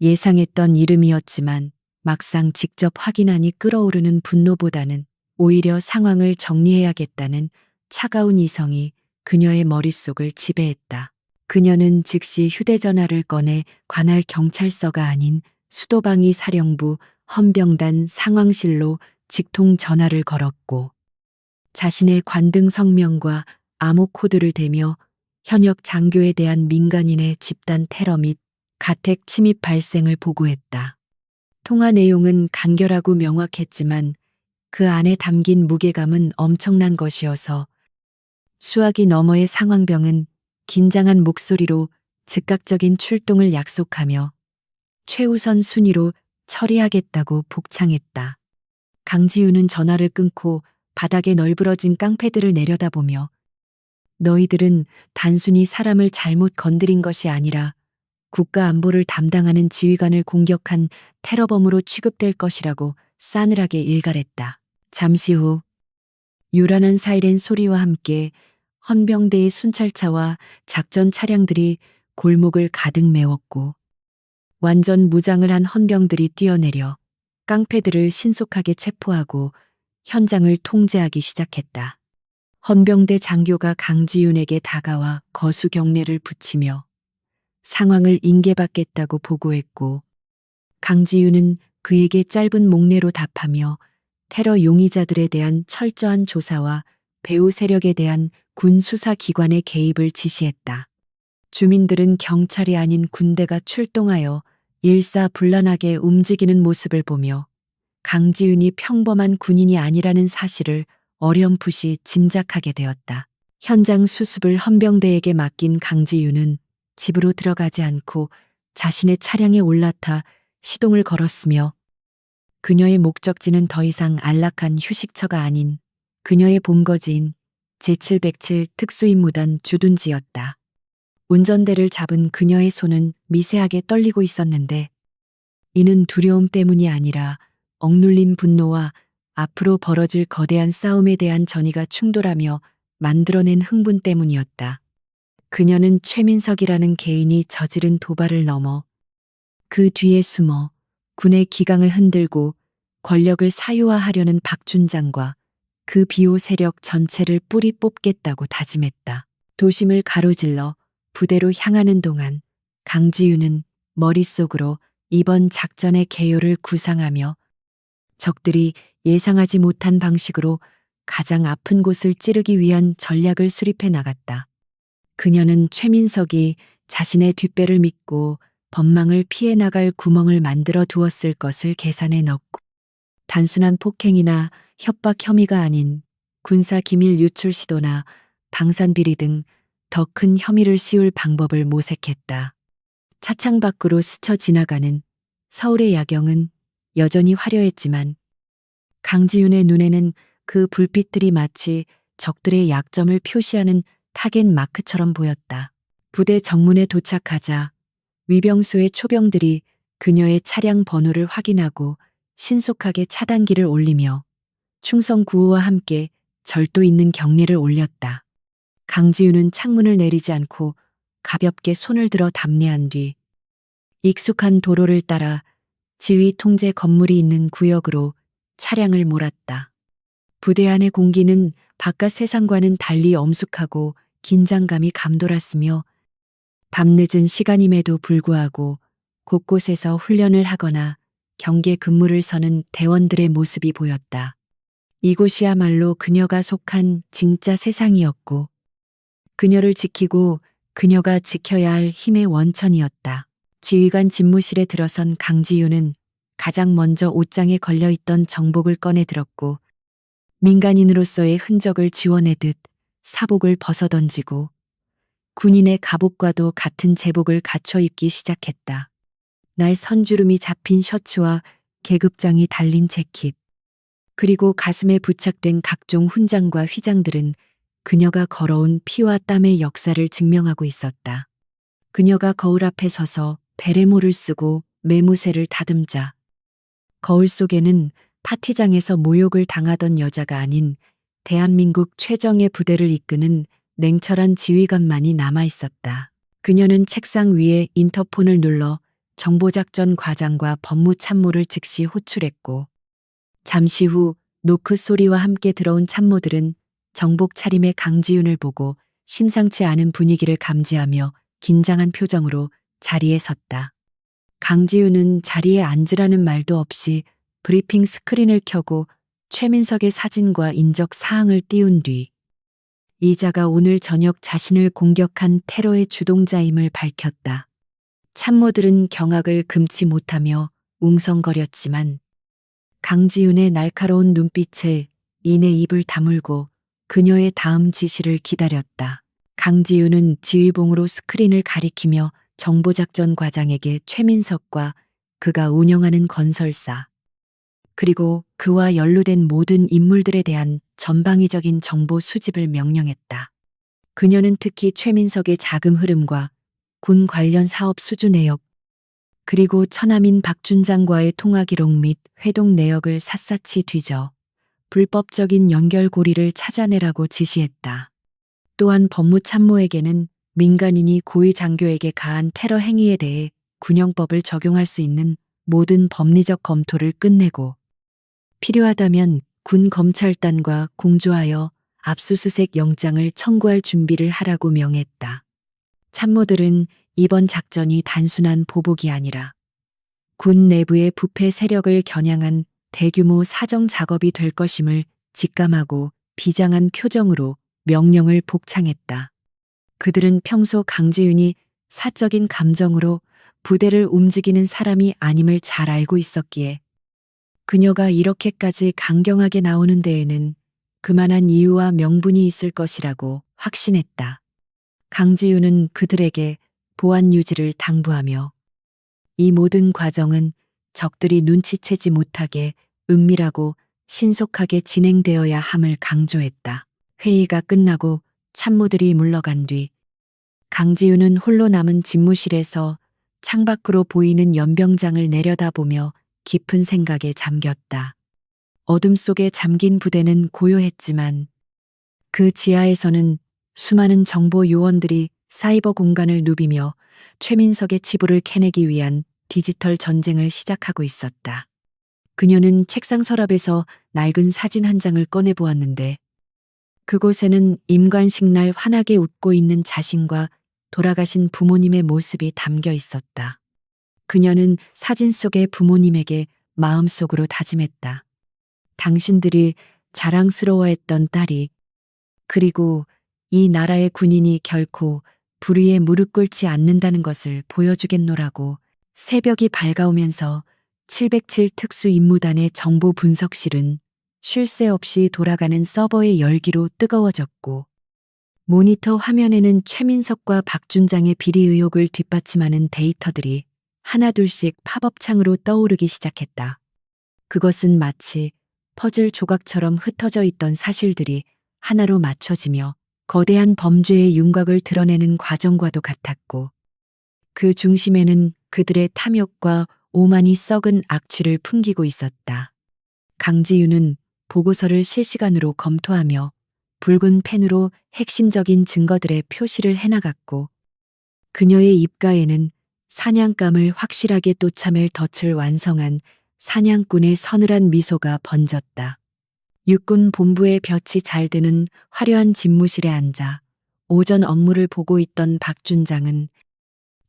예상했던 이름이었지만 막상 직접 확인하니 끓어오르는 분노보다는 오히려 상황을 정리해야겠다는 차가운 이성이 그녀의 머릿속을 지배했다. 그녀는 즉시 휴대전화를 꺼내 관할 경찰서가 아닌 수도방위 사령부 헌병단 상황실로 직통 전화를 걸었고 자신의 관등 성명과 암호 코드를 대며 현역 장교에 대한 민간인의 집단 테러 및 가택 침입 발생을 보고했다. 통화 내용은 간결하고 명확했지만 그 안에 담긴 무게감은 엄청난 것이어서 수화기 너머의 상황병은 긴장한 목소리로 즉각적인 출동을 약속하며 최우선 순위로 처리하겠다고 복창했다. 강지윤은 전화를 끊고 바닥에 널브러진 깡패들을 내려다보며 너희들은 단순히 사람을 잘못 건드린 것이 아니라 국가 안보를 담당하는 지휘관을 공격한 테러범으로 취급될 것이라고 싸늘하게 일갈했다. 잠시 후 요란한 사이렌 소리와 함께 헌병대의 순찰차와 작전 차량들이 골목을 가득 메웠고 완전 무장을 한 헌병들이 뛰어내려 깡패들을 신속하게 체포하고 현장을 통제하기 시작했다. 헌병대 장교가 강지윤에게 다가와 거수 경례를 붙이며 상황을 인계받겠다고 보고했고 강지윤은 그에게 짧은 목례로 답하며 테러 용의자들에 대한 철저한 조사와 배후 세력에 대한 군 수사기관의 개입을 지시했다. 주민들은 경찰이 아닌 군대가 출동하여 일사불란하게 움직이는 모습을 보며 강지윤이 평범한 군인이 아니라는 사실을 어렴풋이 짐작하게 되었다. 현장 수습을 헌병대에게 맡긴 강지윤은 집으로 들어가지 않고 자신의 차량에 올라타 시동을 걸었으며 그녀의 목적지는 더 이상 안락한 휴식처가 아닌 그녀의 본거지인 제707 특수임무단 주둔지였다. 운전대를 잡은 그녀의 손은 미세하게 떨리고 있었는데 이는 두려움 때문이 아니라 억눌린 분노와 앞으로 벌어질 거대한 싸움에 대한 전의가 충돌하며 만들어낸 흥분 때문이었다. 그녀는 최민석이라는 개인이 저지른 도발을 넘어 그 뒤에 숨어 군의 기강을 흔들고 권력을 사유화하려는 박준장과 그 비호 세력 전체를 뿌리 뽑겠다고 다짐했다. 도심을 가로질러 부대로 향하는 동안 강지윤은 머릿속으로 이번 작전의 개요를 구상하며 적들이 예상하지 못한 방식으로 가장 아픈 곳을 찌르기 위한 전략을 수립해 나갔다. 그녀는 최민석이 자신의 뒷배를 믿고 법망을 피해 나갈 구멍을 만들어 두었을 것을 계산해 넣고 단순한 폭행이나 협박 혐의가 아닌 군사 기밀 유출 시도나 방산 비리 등 더 큰 혐의를 씌울 방법을 모색했다. 차창 밖으로 스쳐 지나가는 서울의 야경은 여전히 화려했지만 강지윤의 눈에는 그 불빛들이 마치 적들의 약점을 표시하는 타겟 마크처럼 보였다. 부대 정문에 도착하자 위병수의 초병들이 그녀의 차량 번호를 확인하고 신속하게 차단기를 올리며 충성 구호와 함께 절도 있는 경례를 올렸다. 강지윤은 창문을 내리지 않고 가볍게 손을 들어 답례한 뒤 익숙한 도로를 따라 지휘 통제 건물이 있는 구역으로 차량을 몰았다. 부대 안의 공기는 바깥 세상과는 달리 엄숙하고 긴장감이 감돌았으며 밤늦은 시간임에도 불구하고 곳곳에서 훈련을 하거나 경계 근무를 서는 대원들의 모습이 보였다. 이곳이야말로 그녀가 속한 진짜 세상이었고 그녀를 지키고 그녀가 지켜야 할 힘의 원천이었다. 지휘관 집무실에 들어선 강지윤은 가장 먼저 옷장에 걸려있던 정복을 꺼내 들었고 민간인으로서의 흔적을 지워내듯 사복을 벗어던지고 군인의 갑옷과도 같은 제복을 갖춰 입기 시작했다. 날 선주름이 잡힌 셔츠와 계급장이 달린 재킷, 그리고 가슴에 부착된 각종 훈장과 휘장들은 그녀가 걸어온 피와 땀의 역사를 증명하고 있었다. 그녀가 거울 앞에 서서 베레모를 쓰고 매무새를 다듬자 거울 속에는 파티장에서 모욕을 당하던 여자가 아닌 대한민국 최정예 부대를 이끄는 냉철한 지휘관만이 남아 있었다. 그녀는 책상 위에 인터폰을 눌러 정보작전 과장과 법무참모를 즉시 호출했고 잠시 후 노크 소리와 함께 들어온 참모들은 정복 차림의 강지윤을 보고 심상치 않은 분위기를 감지하며 긴장한 표정으로 자리에 섰다. 강지윤은 자리에 앉으라는 말도 없이 브리핑 스크린을 켜고 최민석의 사진과 인적 사항을 띄운 뒤 이자가 오늘 저녁 자신을 공격한 테러의 주동자임을 밝혔다. 참모들은 경악을 금치 못하며 웅성거렸지만 강지윤의 날카로운 눈빛에 이내 입을 다물고 그녀의 다음 지시를 기다렸다. 강지윤은 지휘봉으로 스크린을 가리키며 정보작전 과장에게 최민석과 그가 운영하는 건설사, 그리고 그와 연루된 모든 인물들에 대한 전방위적인 정보 수집을 명령했다. 그녀는 특히 최민석의 자금 흐름과 군 관련 사업 수주 내역, 그리고 처남인 박준장과의 통화 기록 및 회동 내역을 샅샅이 뒤져 불법적인 연결고리를 찾아내라고 지시했다. 또한 법무참모에게는 민간인이 고위 장교에게 가한 테러 행위에 대해 군형법을 적용할 수 있는 모든 법리적 검토를 끝내고 필요하다면 군 검찰단과 공조하여 압수수색 영장을 청구할 준비를 하라고 명했다. 참모들은 이번 작전이 단순한 보복이 아니라 군 내부의 부패 세력을 겨냥한 대규모 사정 작업이 될 것임을 직감하고 비장한 표정으로 명령을 복창했다. 그들은 평소 강지윤이 사적인 감정으로 부대를 움직이는 사람이 아님을 잘 알고 있었기에 그녀가 이렇게까지 강경하게 나오는 데에는 그만한 이유와 명분이 있을 것이라고 확신했다. 강지윤은 그들에게 보안 유지를 당부하며 이 모든 과정은 적들이 눈치채지 못하게 은밀하고 신속하게 진행되어야 함을 강조했다. 회의가 끝나고 참모들이 물러간 뒤 강지윤은 홀로 남은 집무실에서 창밖으로 보이는 연병장을 내려다보며 깊은 생각에 잠겼다. 어둠 속에 잠긴 부대는 고요했지만 그 지하에서는 수많은 정보 요원들이 사이버 공간을 누비며 최민석의 치부를 캐내기 위한 디지털 전쟁을 시작하고 있었다. 그녀는 책상 서랍에서 낡은 사진 한 장을 꺼내보았는데 그곳에는 임관식 날 환하게 웃고 있는 자신과 돌아가신 부모님의 모습이 담겨 있었다. 그녀는 사진 속의 부모님에게 마음속으로 다짐했다. 당신들이 자랑스러워했던 딸이, 그리고 이 나라의 군인이 결코 불의에 무릎 꿇지 않는다는 것을 보여주겠노라고. 새벽이 밝아오면서 707 특수임무단의 정보 분석실은 쉴 새 없이 돌아가는 서버의 열기로 뜨거워졌고 모니터 화면에는 최민석과 박준장의 비리 의혹을 뒷받침하는 데이터들이 하나둘씩 팝업창으로 떠오르기 시작했다. 그것은 마치 퍼즐 조각처럼 흩어져 있던 사실들이 하나로 맞춰지며 거대한 범죄의 윤곽을 드러내는 과정과도 같았고 그 중심에는 그들의 탐욕과 오만이 썩은 악취를 풍기고 있었다. 강지윤은 보고서를 실시간으로 검토하며 붉은 펜으로 핵심적인 증거들의 표시를 해나갔고 그녀의 입가에는 사냥감을 확실하게 또참을 덫을 완성한 사냥꾼의 서늘한 미소가 번졌다. 육군 본부의 볕이 잘 드는 화려한 집무실에 앉아 오전 업무를 보고 있던 박준장은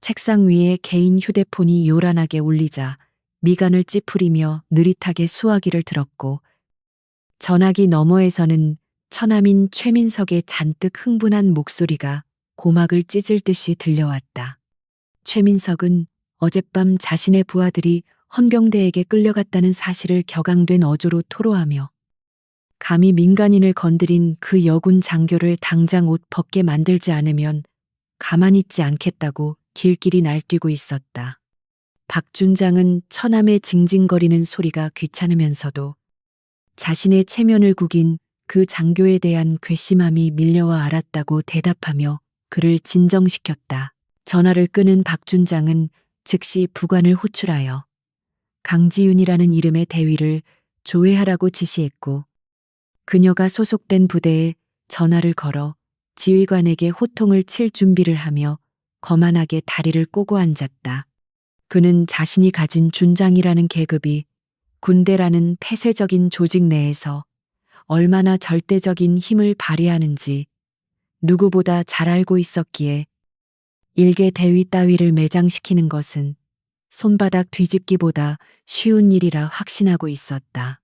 책상 위에 개인 휴대폰이 요란하게 울리자 미간을 찌푸리며 느릿하게 수화기를 들었고 전화기 너머에서는 처남인 최민석의 잔뜩 흥분한 목소리가 고막을 찢을 듯이 들려왔다. 최민석은 어젯밤 자신의 부하들이 헌병대에게 끌려갔다는 사실을 격앙된 어조로 토로하며 감히 민간인을 건드린 그 여군 장교를 당장 옷 벗게 만들지 않으면 가만히 있지 않겠다고 길길이 날뛰고 있었다. 박준장은 처남의 징징거리는 소리가 귀찮으면서도 자신의 체면을 구긴 그 장교에 대한 괘씸함이 밀려와 알았다고 대답하며 그를 진정시켰다. 전화를 끄는 박준장은 즉시 부관을 호출하여 강지윤이라는 이름의 대위를 조회하라고 지시했고 그녀가 소속된 부대에 전화를 걸어 지휘관에게 호통을 칠 준비를 하며 거만하게 다리를 꼬고 앉았다. 그는 자신이 가진 준장이라는 계급이 군대라는 폐쇄적인 조직 내에서 얼마나 절대적인 힘을 발휘하는지 누구보다 잘 알고 있었기에 일개 대위 따위를 매장시키는 것은 손바닥 뒤집기보다 쉬운 일이라 확신하고 있었다.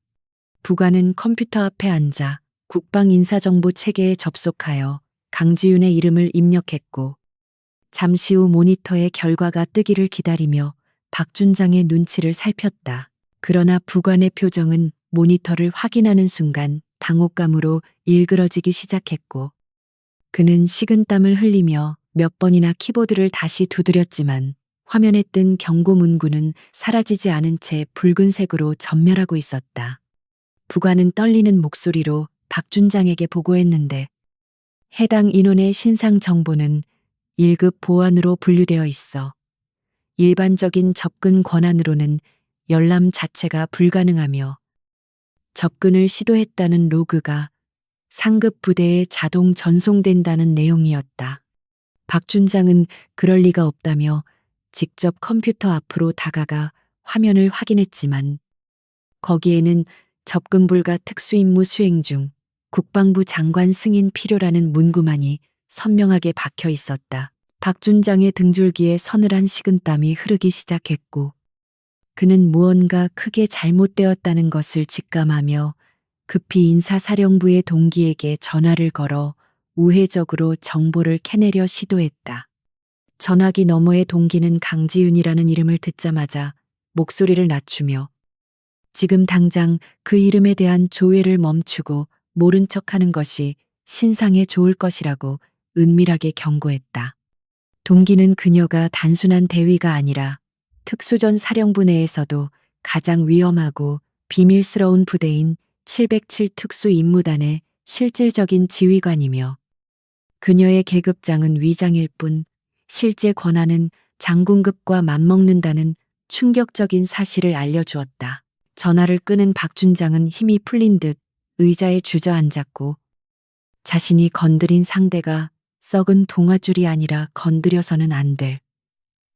부관은 컴퓨터 앞에 앉아 국방 인사정보 체계에 접속하여 강지윤의 이름을 입력했고 잠시 후 모니터에 결과가 뜨기를 기다리며 박준장의 눈치를 살폈다. 그러나 부관의 표정은 모니터를 확인하는 순간 당혹감으로 일그러지기 시작했고 그는 식은땀을 흘리며 몇 번이나 키보드를 다시 두드렸지만 화면에 뜬 경고 문구는 사라지지 않은 채 붉은색으로 전멸하고 있었다. 부관은 떨리는 목소리로 박준장에게 보고했는데 해당 인원의 신상 정보는 1급 보안으로 분류되어 있어 일반적인 접근 권한으로는 열람 자체가 불가능하며 접근을 시도했다는 로그가 상급 부대에 자동 전송된다는 내용이었다. 박준장은 그럴 리가 없다며 직접 컴퓨터 앞으로 다가가 화면을 확인했지만 거기에는 접근 불가 특수임무 수행 중 국방부 장관 승인 필요라는 문구만이 선명하게 박혀 있었다. 박준장의 등줄기에 서늘한 식은땀이 흐르기 시작했고 그는 무언가 크게 잘못되었다는 것을 직감하며 급히 인사사령부의 동기에게 전화를 걸어 우회적으로 정보를 캐내려 시도했다. 전화기 너머의 동기는 강지윤이라는 이름을 듣자마자 목소리를 낮추며 지금 당장 그 이름에 대한 조회를 멈추고 모른 척하는 것이 신상에 좋을 것이라고 은밀하게 경고했다. 동기는 그녀가 단순한 대위가 아니라 특수전 사령부 내에서도 가장 위험하고 비밀스러운 부대인 707 특수임무단의 실질적인 지휘관이며 그녀의 계급장은 위장일 뿐 실제 권한은 장군급과 맞먹는다는 충격적인 사실을 알려주었다. 전화를 끄는 박준장은 힘이 풀린 듯 의자에 주저앉았고 자신이 건드린 상대가 썩은 동아줄이 아니라 건드려서는 안 될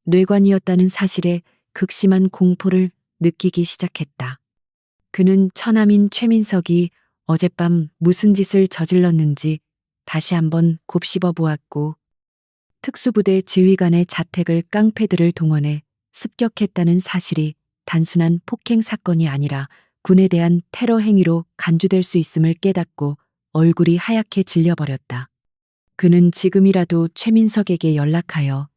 뇌관이었다는 사실에 극심한 공포를 느끼기 시작했다. 그는 처남인 최민석이 어젯밤 무슨 짓을 저질렀는지 다시 한번 곱씹어 보았고 특수부대 지휘관의 자택을 깡패들을 동원해 습격했다는 사실이 단순한 폭행 사건이 아니라 군에 대한 테러 행위로 간주될 수 있음을 깨닫고 얼굴이 하얗게 질려버렸다. 그는 지금이라도 최민석에게 연락하여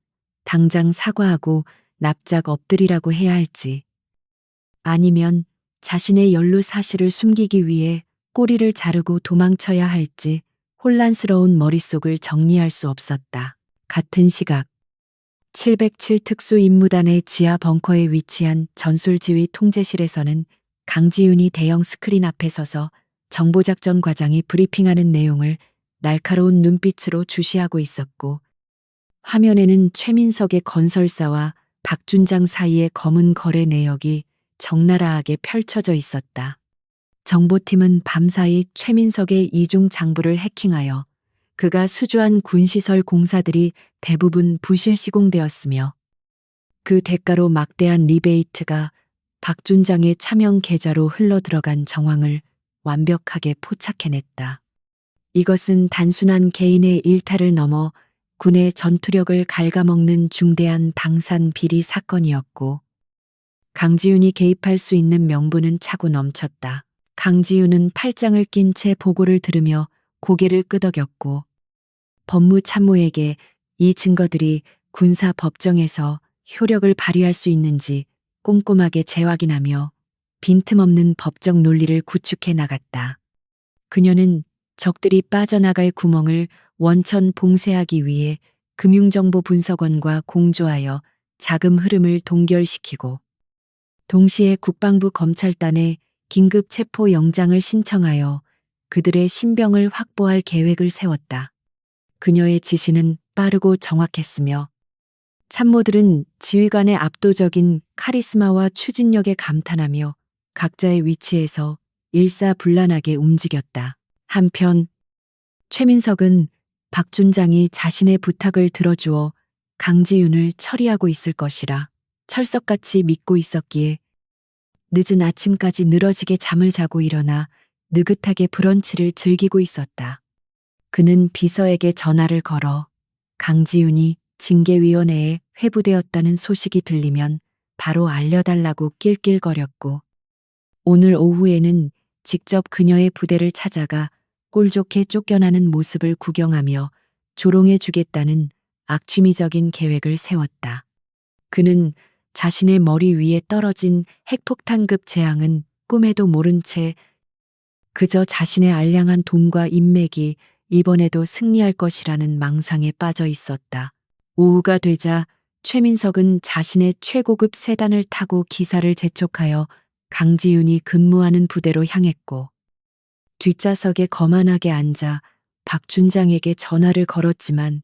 당장 사과하고 납작 엎드리라고 해야 할지 아니면 자신의 연루 사실을 숨기기 위해 꼬리를 자르고 도망쳐야 할지 혼란스러운 머릿속을 정리할 수 없었다. 같은 시각 707 특수임무단의 지하 벙커에 위치한 전술지휘 통제실에서는 강지윤이 대형 스크린 앞에 서서 정보작전 과장이 브리핑하는 내용을 날카로운 눈빛으로 주시하고 있었고 화면에는 최민석의 건설사와 박준장 사이의 검은 거래 내역이 적나라하게 펼쳐져 있었다. 정보팀은 밤사이 최민석의 이중 장부를 해킹하여 그가 수주한 군시설 공사들이 대부분 부실 시공되었으며 그 대가로 막대한 리베이트가 박준장의 차명 계좌로 흘러들어간 정황을 완벽하게 포착해냈다. 이것은 단순한 개인의 일탈을 넘어 군의 전투력을 갉아먹는 중대한 방산 비리 사건이었고 강지윤이 개입할 수 있는 명분은 차고 넘쳤다. 강지윤은 팔짱을 낀 채 보고를 들으며 고개를 끄덕였고 법무참모에게 이 증거들이 군사 법정에서 효력을 발휘할 수 있는지 꼼꼼하게 재확인하며 빈틈없는 법적 논리를 구축해 나갔다. 그녀는 적들이 빠져나갈 구멍을 원천 봉쇄하기 위해 금융정보분석원과 공조하여 자금 흐름을 동결시키고 동시에 국방부 검찰단에 긴급 체포 영장을 신청하여 그들의 신병을 확보할 계획을 세웠다. 그녀의 지시는 빠르고 정확했으며 참모들은 지휘관의 압도적인 카리스마와 추진력에 감탄하며 각자의 위치에서 일사불란하게 움직였다. 한편 최민석은 박준장이 자신의 부탁을 들어주어 강지윤을 처리하고 있을 것이라 철석같이 믿고 있었기에 늦은 아침까지 늘어지게 잠을 자고 일어나 느긋하게 브런치를 즐기고 있었다. 그는 비서에게 전화를 걸어 강지윤이 징계위원회에 회부되었다는 소식이 들리면 바로 알려달라고 낄낄거렸고 오늘 오후에는 직접 그녀의 부대를 찾아가 꼴 좋게 쫓겨나는 모습을 구경하며 조롱해 주겠다는 악취미적인 계획을 세웠다. 그는 자신의 머리 위에 떨어진 핵폭탄급 재앙은 꿈에도 모른 채 그저 자신의 알량한 돈과 인맥이 이번에도 승리할 것이라는 망상에 빠져 있었다. 오후가 되자 최민석은 자신의 최고급 세단을 타고 기사를 재촉하여 강지윤이 근무하는 부대로 향했고 뒷좌석에 거만하게 앉아 박준장에게 전화를 걸었지만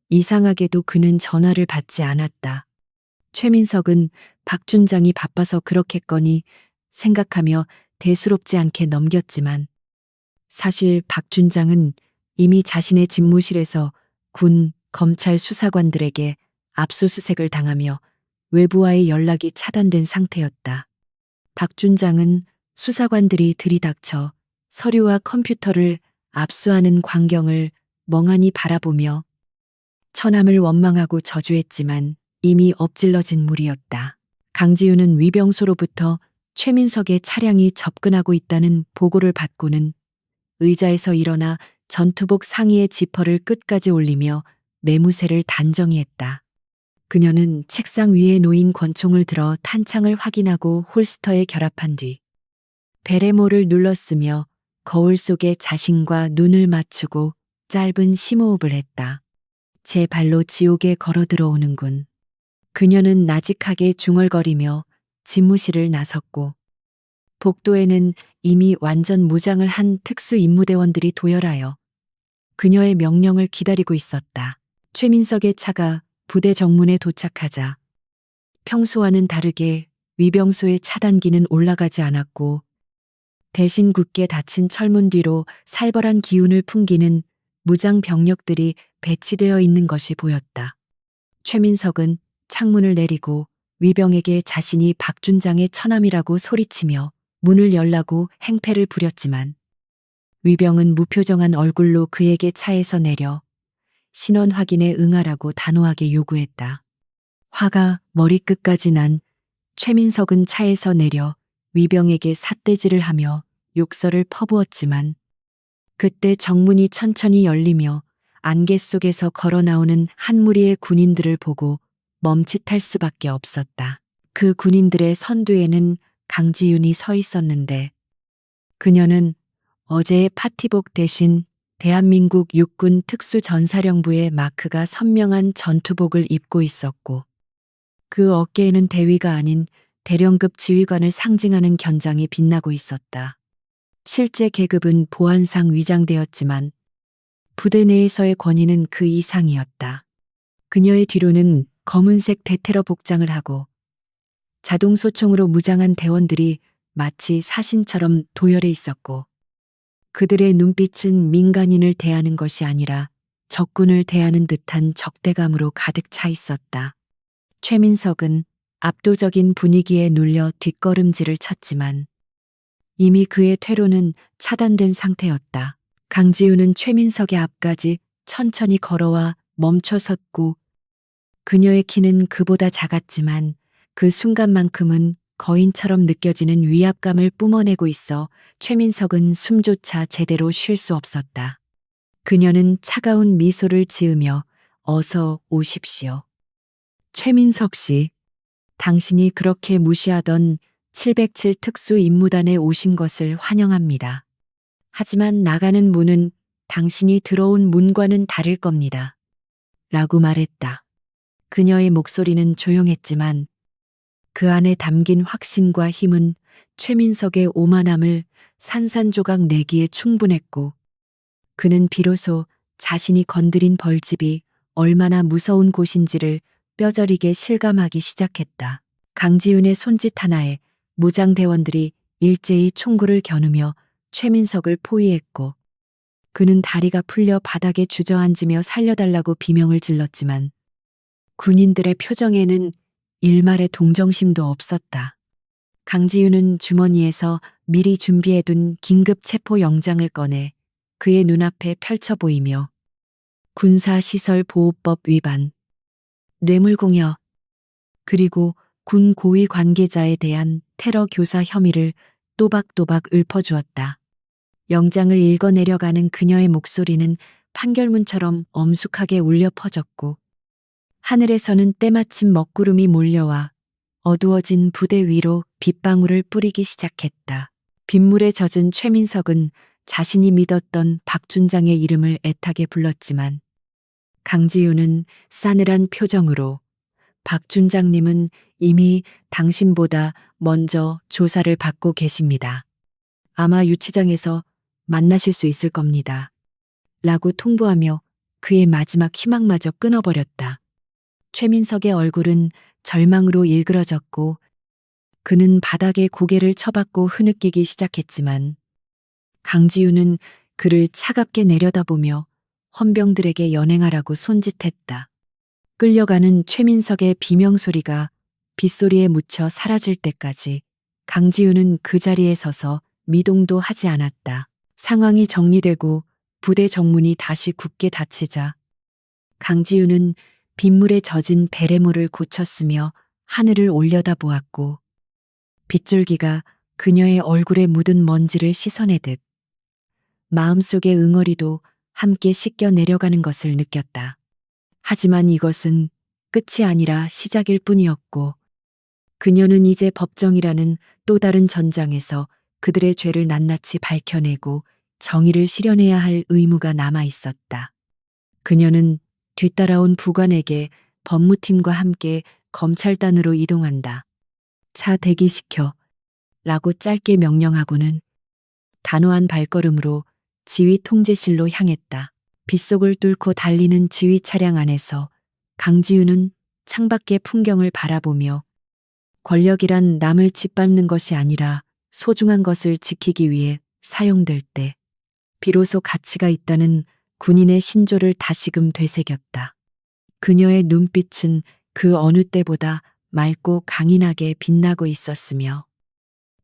이상하게도 그는 전화를 받지 않았다. 최민석은 박준장이 바빠서 그렇겠거니 생각하며 대수롭지 않게 넘겼지만 사실 박준장은 이미 자신의 집무실에서 군, 검찰 수사관들에게 압수수색을 당하며 외부와의 연락이 차단된 상태였다. 박준장은 수사관들이 들이닥쳐 서류와 컴퓨터를 압수하는 광경을 멍하니 바라보며 처남을 원망하고 저주했지만 이미 엎질러진 물이었다. 강지윤은 위병소로부터 최민석의 차량이 접근하고 있다는 보고를 받고는 의자에서 일어나 전투복 상의의 지퍼를 끝까지 올리며 매무새를 단정히 했다. 그녀는 책상 위에 놓인 권총을 들어 탄창을 확인하고 홀스터에 결합한 뒤 베레모를 눌렀으며 거울 속에 자신과 눈을 맞추고 짧은 심호흡을 했다. 제 발로 지옥에 걸어 들어오는군. 그녀는 나직하게 중얼거리며 집무실을 나섰고 복도에는 이미 완전 무장을 한 특수임무대원들이 도열하여 그녀의 명령을 기다리고 있었다. 최민석의 차가 부대 정문에 도착하자 평소와는 다르게 위병소의 차단기는 올라가지 않았고 대신 굳게 닫힌 철문 뒤로 살벌한 기운을 풍기는 무장 병력들이 배치되어 있는 것이 보였다. 최민석은 창문을 내리고 위병에게 자신이 박준장의 처남이라고 소리치며 문을 열라고 행패를 부렸지만 위병은 무표정한 얼굴로 그에게 차에서 내려 신원 확인에 응하라고 단호하게 요구했다. 화가 머리끝까지 난 최민석은 차에서 내려 위병에게 삿대질을 하며 욕설을 퍼부었지만 그때 정문이 천천히 열리며 안개 속에서 걸어 나오는 한 무리의 군인들을 보고 멈칫할 수밖에 없었다. 그 군인들의 선두에는 강지윤이 서 있었는데 그녀는 어제의 파티복 대신 대한민국 육군 특수전사령부의 마크가 선명한 전투복을 입고 있었고 그 어깨에는 대위가 아닌 대령급 지휘관을 상징하는 견장이 빛나고 있었다. 실제 계급은 보안상 위장되었지만 부대 내에서의 권위는 그 이상이었다. 그녀의 뒤로는 검은색 대테러 복장을 하고 자동소총으로 무장한 대원들이 마치 사신처럼 도열해 있었고, 그들의 눈빛은 민간인을 대하는 것이 아니라 적군을 대하는 듯한 적대감으로 가득 차 있었다. 최민석은 압도적인 분위기에 눌려 뒷걸음질을 쳤지만 이미 그의 퇴로는 차단된 상태였다. 강지우는 최민석의 앞까지 천천히 걸어와 멈춰 섰고, 그녀의 키는 그보다 작았지만 그 순간만큼은 거인처럼 느껴지는 위압감을 뿜어내고 있어 최민석은 숨조차 제대로 쉴 수 없었다. 그녀는 차가운 미소를 지으며 어서 오십시오. 최민석 씨, 당신이 그렇게 무시하던 707 특수 임무단에 오신 것을 환영합니다. 하지만 나가는 문은 당신이 들어온 문과는 다를 겁니다. 라고 말했다. 그녀의 목소리는 조용했지만 그 안에 담긴 확신과 힘은 최민석의 오만함을 산산조각 내기에 충분했고, 그는 비로소 자신이 건드린 벌집이 얼마나 무서운 곳인지를 뼈저리게 실감하기 시작했다. 강지윤의 손짓 하나에 무장대원들이 일제히 총구를 겨누며 최민석을 포위했고, 그는 다리가 풀려 바닥에 주저앉으며 살려달라고 비명을 질렀지만 군인들의 표정에는 일말의 동정심도 없었다. 강지윤은 주머니에서 미리 준비해둔 긴급 체포 영장을 꺼내 그의 눈앞에 펼쳐 보이며 군사시설보호법 위반, 뇌물공여, 그리고 군 고위 관계자에 대한 테러 교사 혐의를 또박또박 읊어주었다. 영장을 읽어내려가는 그녀의 목소리는 판결문처럼 엄숙하게 울려 퍼졌고, 하늘에서는 때마침 먹구름이 몰려와 어두워진 부대 위로 빗방울을 뿌리기 시작했다. 빗물에 젖은 최민석은 자신이 믿었던 박준장의 이름을 애타게 불렀지만 강지윤은 싸늘한 표정으로 박준장님은 이미 당신보다 먼저 조사를 받고 계십니다. 아마 유치장에서 만나실 수 있을 겁니다. 라고 통보하며 그의 마지막 희망마저 끊어버렸다. 최민석의 얼굴은 절망으로 일그러졌고 그는 바닥에 고개를 쳐박고 흐느끼기 시작했지만 강지윤은 그를 차갑게 내려다보며 헌병들에게 연행하라고 손짓했다. 끌려가는 최민석의 비명소리가 빗소리에 묻혀 사라질 때까지 강지윤은 그 자리에 서서 미동도 하지 않았다. 상황이 정리되고 부대 정문이 다시 굳게 닫히자 강지윤은 빗물에 젖은 베레모를 고쳤으며 하늘을 올려다보았고, 빗줄기가 그녀의 얼굴에 묻은 먼지를 씻어내듯 마음속의 응어리도 함께 씻겨 내려가는 것을 느꼈다. 하지만 이것은 끝이 아니라 시작일 뿐이었고, 그녀는 이제 법정이라는 또 다른 전장에서 그들의 죄를 낱낱이 밝혀내고 정의를 실현해야 할 의무가 남아 있었다. 그녀는 뒤따라온 부관에게 법무팀과 함께 검찰단으로 이동한다. 차 대기시켜 라고 짧게 명령하고는 단호한 발걸음으로 지휘 통제실로 향했다. 빗속을 뚫고 달리는 지휘 차량 안에서 강지윤은 창밖의 풍경을 바라보며 권력이란 남을 짓밟는 것이 아니라 소중한 것을 지키기 위해 사용될 때 비로소 가치가 있다는 군인의 신조를 다시금 되새겼다. 그녀의 눈빛은 그 어느 때보다 맑고 강인하게 빛나고 있었으며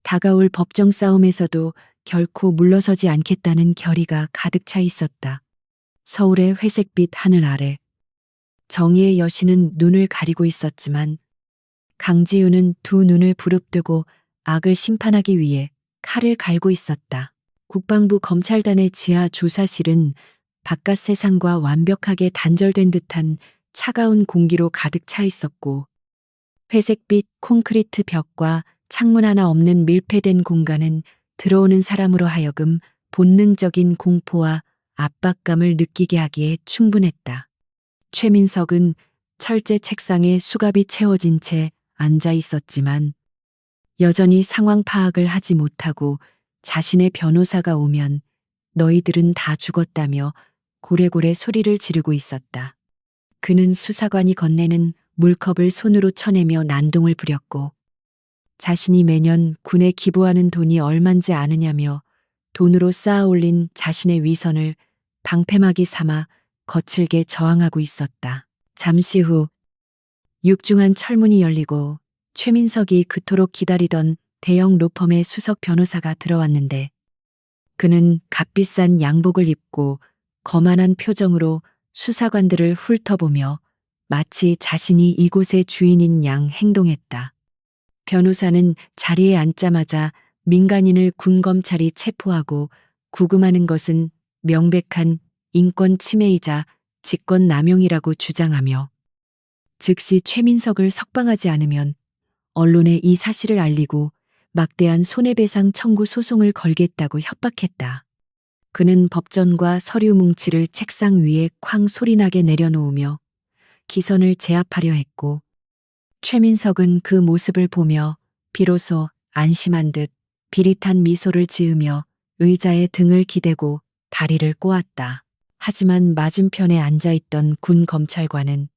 다가올 법정 싸움에서도 결코 물러서지 않겠다는 결의가 가득 차 있었다. 서울의 회색빛 하늘 아래 정의의 여신은 눈을 가리고 있었지만 강지윤은 두 눈을 부릅뜨고 악을 심판하기 위해 칼을 갈고 있었다. 국방부 검찰단의 지하 조사실은 바깥 세상과 완벽하게 단절된 듯한 차가운 공기로 가득 차 있었고, 회색빛 콘크리트 벽과 창문 하나 없는 밀폐된 공간은 들어오는 사람으로 하여금 본능적인 공포와 압박감을 느끼게 하기에 충분했다. 최민석은 철제 책상에 수갑이 채워진 채 앉아 있었지만 여전히 상황 파악을 하지 못하고 자신의 변호사가 오면 너희들은 다 죽었다며 고래고래 소리를 지르고 있었다. 그는 수사관이 건네는 물컵을 손으로 쳐내며 난동을 부렸고 자신이 매년 군에 기부하는 돈이 얼만지 아느냐며 돈으로 쌓아 올린 자신의 위선을 방패막이 삼아 거칠게 저항하고 있었다. 잠시 후 육중한 철문이 열리고 최민석이 그토록 기다리던 대형 로펌의 수석 변호사가 들어왔는데 그는 값비싼 양복을 입고 거만한 표정으로 수사관들을 훑어보며 마치 자신이 이곳의 주인인 양 행동했다. 변호사는 자리에 앉자마자 민간인을 군검찰이 체포하고 구금하는 것은 명백한 인권 침해이자 직권 남용이라고 주장하며 즉시 최민석을 석방하지 않으면 언론에 이 사실을 알리고 막대한 손해배상 청구 소송을 걸겠다고 협박했다. 그는 법전과 서류 뭉치를 책상 위에 쾅 소리나게 내려놓으며 기선을 제압하려 했고 최민석은 그 모습을 보며 비로소 안심한 듯 비릿한 미소를 지으며 의자에 등을 기대고 다리를 꼬았다. 하지만 맞은편에 앉아있던 군 검찰관은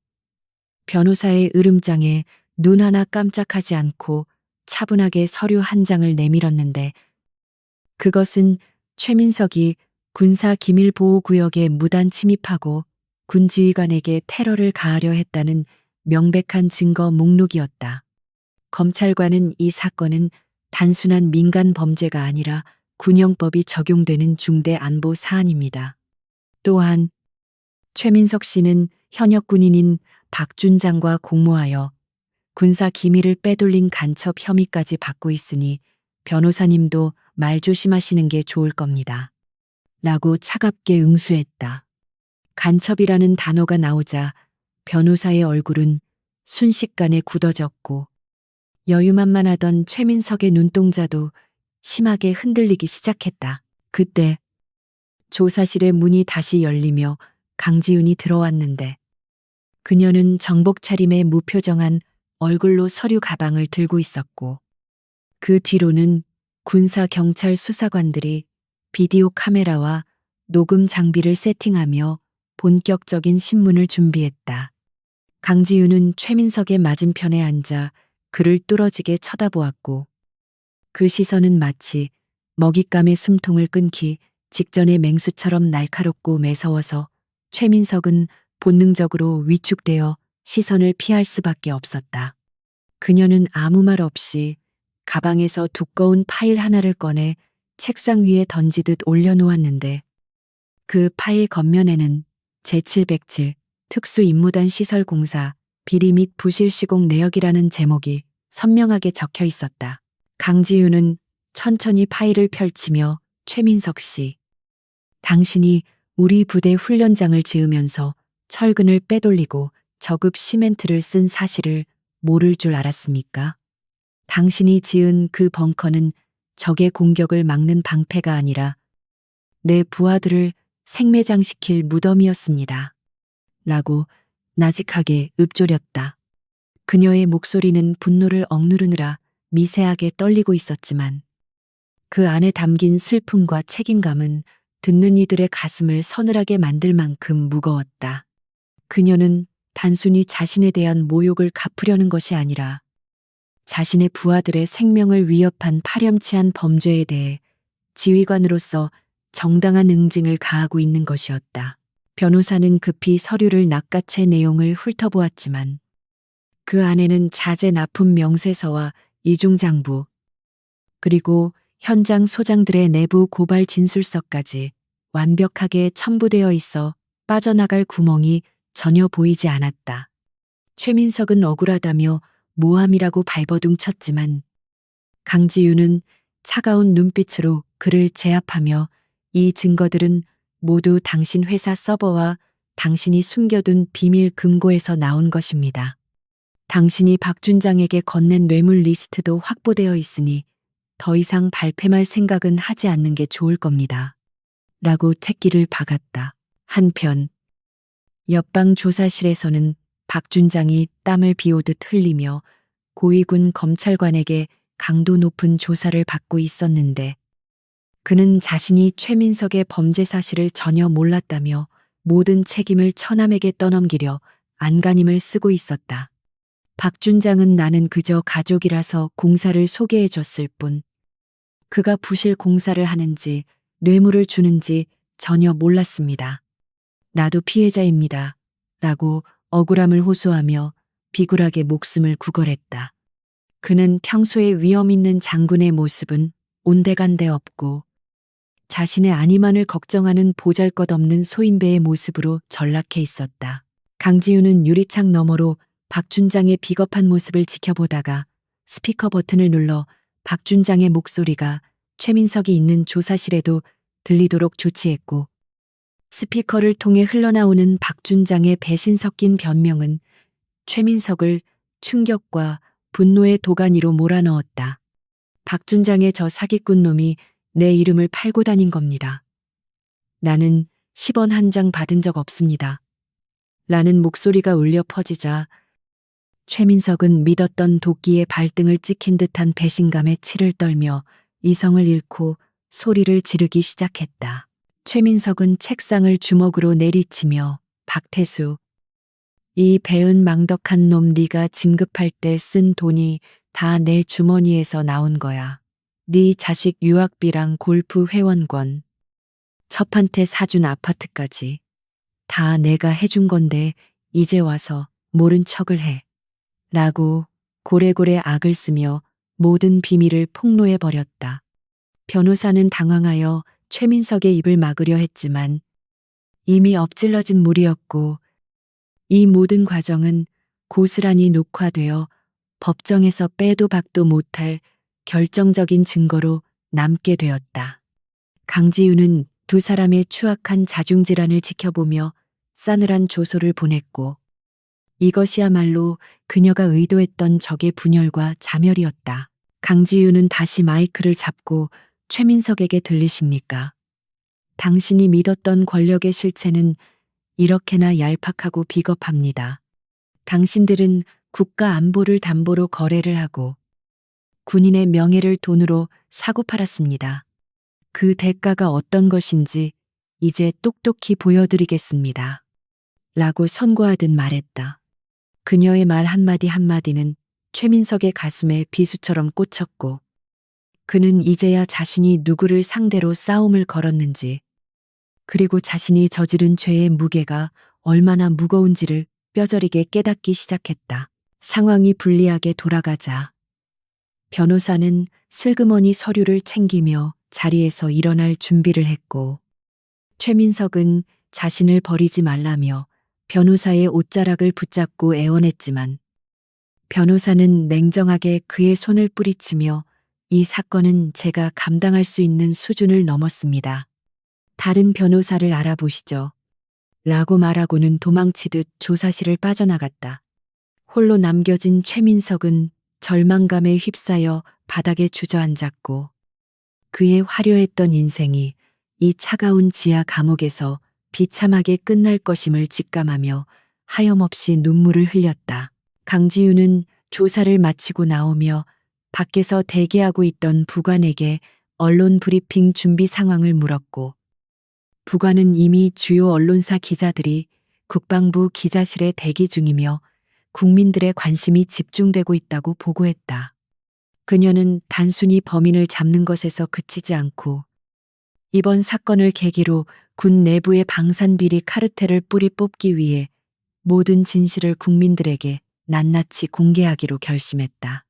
변호사의 으름장에 눈 하나 깜짝하지 않고 차분하게 서류 한 장을 내밀었는데 그것은 최민석이 군사기밀보호구역에 무단 침입하고 군 지휘관에게 테러를 가하려 했다는 명백한 증거 목록이었다. 검찰관은 이 사건은 단순한 민간 범죄가 아니라 군형법이 적용되는 중대 안보 사안입니다. 또한 최민석 씨는 현역 군인인 박준장과 공모하여 군사 기밀을 빼돌린 간첩 혐의까지 받고 있으니 변호사님도 말 조심하시는 게 좋을 겁니다. 라고 차갑게 응수했다. 간첩이라는 단어가 나오자 변호사의 얼굴은 순식간에 굳어졌고 여유만만하던 최민석의 눈동자도 심하게 흔들리기 시작했다. 그때 조사실의 문이 다시 열리며 강지윤이 들어왔는데 그녀는 정복 차림의 무표정한 얼굴로 서류 가방을 들고 있었고 그 뒤로는 군사 경찰 수사관들이 비디오 카메라와 녹음 장비를 세팅하며 본격적인 신문을 준비했다. 강지윤은 최민석의 맞은편에 앉아 그를 뚫어지게 쳐다보았고 그 시선은 마치 먹잇감의 숨통을 끊기 직전의 맹수처럼 날카롭고 매서워서 최민석은 본능적으로 위축되어 시선을 피할 수밖에 없었다. 그녀는 아무 말 없이 가방에서 두꺼운 파일 하나를 꺼내 책상 위에 던지듯 올려놓았는데 그 파일 겉면에는 제707 특수임무단 시설공사 비리 및 부실 시공 내역이라는 제목이 선명하게 적혀 있었다. 강지윤은 천천히 파일을 펼치며 최민석 씨, 당신이 우리 부대 훈련장을 지으면서 철근을 빼돌리고 저급 시멘트를 쓴 사실을 모를 줄 알았습니까? 당신이 지은 그 벙커는 적의 공격을 막는 방패가 아니라 내 부하들을 생매장시킬 무덤이었습니다. 라고 나직하게 읊조렸다. 그녀의 목소리는 분노를 억누르느라 미세하게 떨리고 있었지만 그 안에 담긴 슬픔과 책임감은 듣는 이들의 가슴을 서늘하게 만들 만큼 무거웠다. 그녀는 단순히 자신에 대한 모욕을 갚으려는 것이 아니라 자신의 부하들의 생명을 위협한 파렴치한 범죄에 대해 지휘관으로서 정당한 응징을 가하고 있는 것이었다. 변호사는 급히 서류를 낚아채 내용을 훑어보았지만 그 안에는 자재 납품 명세서와 이중장부 그리고 현장 소장들의 내부 고발 진술서까지 완벽하게 첨부되어 있어 빠져나갈 구멍이 전혀 보이지 않았다. 최민석은 억울하다며 모함이라고 발버둥 쳤지만 강지윤은 차가운 눈빛으로 그를 제압하며 이 증거들은 모두 당신 회사 서버와 당신이 숨겨둔 비밀 금고에서 나온 것입니다. 당신이 박준장에게 건넨 뇌물 리스트도 확보되어 있으니 더 이상 발뺌할 생각은 하지 않는 게 좋을 겁니다. 라고 택기를 박았다. 한편 옆방 조사실에서는 박준장이 땀을 비오듯 흘리며 고위군 검찰관에게 강도 높은 조사를 받고 있었는데 그는 자신이 최민석의 범죄 사실을 전혀 몰랐다며 모든 책임을 처남에게 떠넘기려 안간힘을 쓰고 있었다. 박준장은 나는 그저 가족이라서 공사를 소개해 줬을 뿐. 그가 부실 공사를 하는지 뇌물을 주는지 전혀 몰랐습니다. 나도 피해자입니다. 라고 억울함을 호소하며 비굴하게 목숨을 구걸했다. 그는 평소에 위험 있는 장군의 모습은 온데간데 없고 자신의 안위만을 걱정하는 보잘것없는 소인배의 모습으로 전락해 있었다. 강지우는 유리창 너머로 박준장의 비겁한 모습을 지켜보다가 스피커 버튼을 눌러 박준장의 목소리가 최민석이 있는 조사실에도 들리도록 조치했고, 스피커를 통해 흘러나오는 박준장의 배신 섞인 변명은 최민석을 충격과 분노의 도가니로 몰아넣었다. 박준장의 저 사기꾼 놈이 내 이름을 팔고 다닌 겁니다. 나는 10원 한 장 받은 적 없습니다. 라는 목소리가 울려 퍼지자 최민석은 믿었던 도끼의 발등을 찍힌 듯한 배신감에 치를 떨며 이성을 잃고 소리를 지르기 시작했다. 최민석은 책상을 주먹으로 내리치며 박태수, 이 배은 망덕한 놈 네가 진급할 때 쓴 돈이 다 내 주머니에서 나온 거야. 네 자식 유학비랑 골프 회원권, 첩한테 사준 아파트까지 다 내가 해준 건데 이제 와서 모른 척을 해. 라고 고래고래 악을 쓰며 모든 비밀을 폭로해 버렸다. 변호사는 당황하여 최민석의 입을 막으려 했지만 이미 엎질러진 물이었고 이 모든 과정은 고스란히 녹화되어 법정에서 빼도 박도 못할 결정적인 증거로 남게 되었다. 강지우는 두 사람의 추악한 자중질환을 지켜보며 싸늘한 조소를 보냈고 이것이야말로 그녀가 의도했던 적의 분열과 자멸이었다. 강지우는 다시 마이크를 잡고 최민석에게 들리십니까? 당신이 믿었던 권력의 실체는 이렇게나 얄팍하고 비겁합니다. 당신들은 국가 안보를 담보로 거래를 하고 군인의 명예를 돈으로 사고 팔았습니다. 그 대가가 어떤 것인지 이제 똑똑히 보여드리겠습니다. 라고 선고하듯 말했다. 그녀의 말 한마디 한마디는 최민석의 가슴에 비수처럼 꽂혔고 그는 이제야 자신이 누구를 상대로 싸움을 걸었는지 그리고 자신이 저지른 죄의 무게가 얼마나 무거운지를 뼈저리게 깨닫기 시작했다. 상황이 불리하게 돌아가자 변호사는 슬그머니 서류를 챙기며 자리에서 일어날 준비를 했고 최민석은 자신을 버리지 말라며 변호사의 옷자락을 붙잡고 애원했지만 변호사는 냉정하게 그의 손을 뿌리치며 이 사건은 제가 감당할 수 있는 수준을 넘었습니다. 다른 변호사를 알아보시죠. 라고 말하고는 도망치듯 조사실을 빠져나갔다. 홀로 남겨진 최민석은 절망감에 휩싸여 바닥에 주저앉았고 그의 화려했던 인생이 이 차가운 지하 감옥에서 비참하게 끝날 것임을 직감하며 하염없이 눈물을 흘렸다. 강지우는 조사를 마치고 나오며 밖에서 대기하고 있던 부관에게 언론 브리핑 준비 상황을 물었고 부관은 이미 주요 언론사 기자들이 국방부 기자실에 대기 중이며 국민들의 관심이 집중되고 있다고 보고했다. 그녀는 단순히 범인을 잡는 것에서 그치지 않고 이번 사건을 계기로 군 내부의 방산비리 카르텔을 뿌리 뽑기 위해 모든 진실을 국민들에게 낱낱이 공개하기로 결심했다.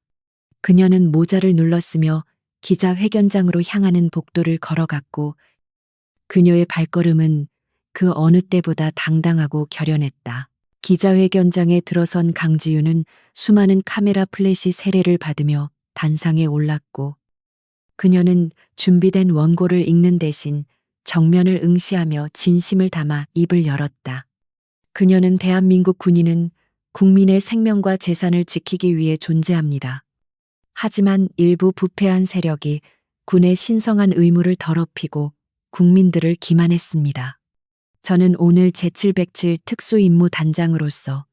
그녀는 모자를 눌렀으며 기자회견장으로 향하는 복도를 걸어갔고 그녀의 발걸음은 그 어느 때보다 당당하고 결연했다. 기자회견장에 들어선 강지우는 수많은 카메라 플래시 세례를 받으며 단상에 올랐고 그녀는 준비된 원고를 읽는 대신 정면을 응시하며 진심을 담아 입을 열었다. 그녀는 대한민국 군인은 국민의 생명과 재산을 지키기 위해 존재합니다. 하지만 일부 부패한 세력이 군의 신성한 의무를 더럽히고 국민들을 기만했습니다. 저는 오늘 제707 특수임무단장으로서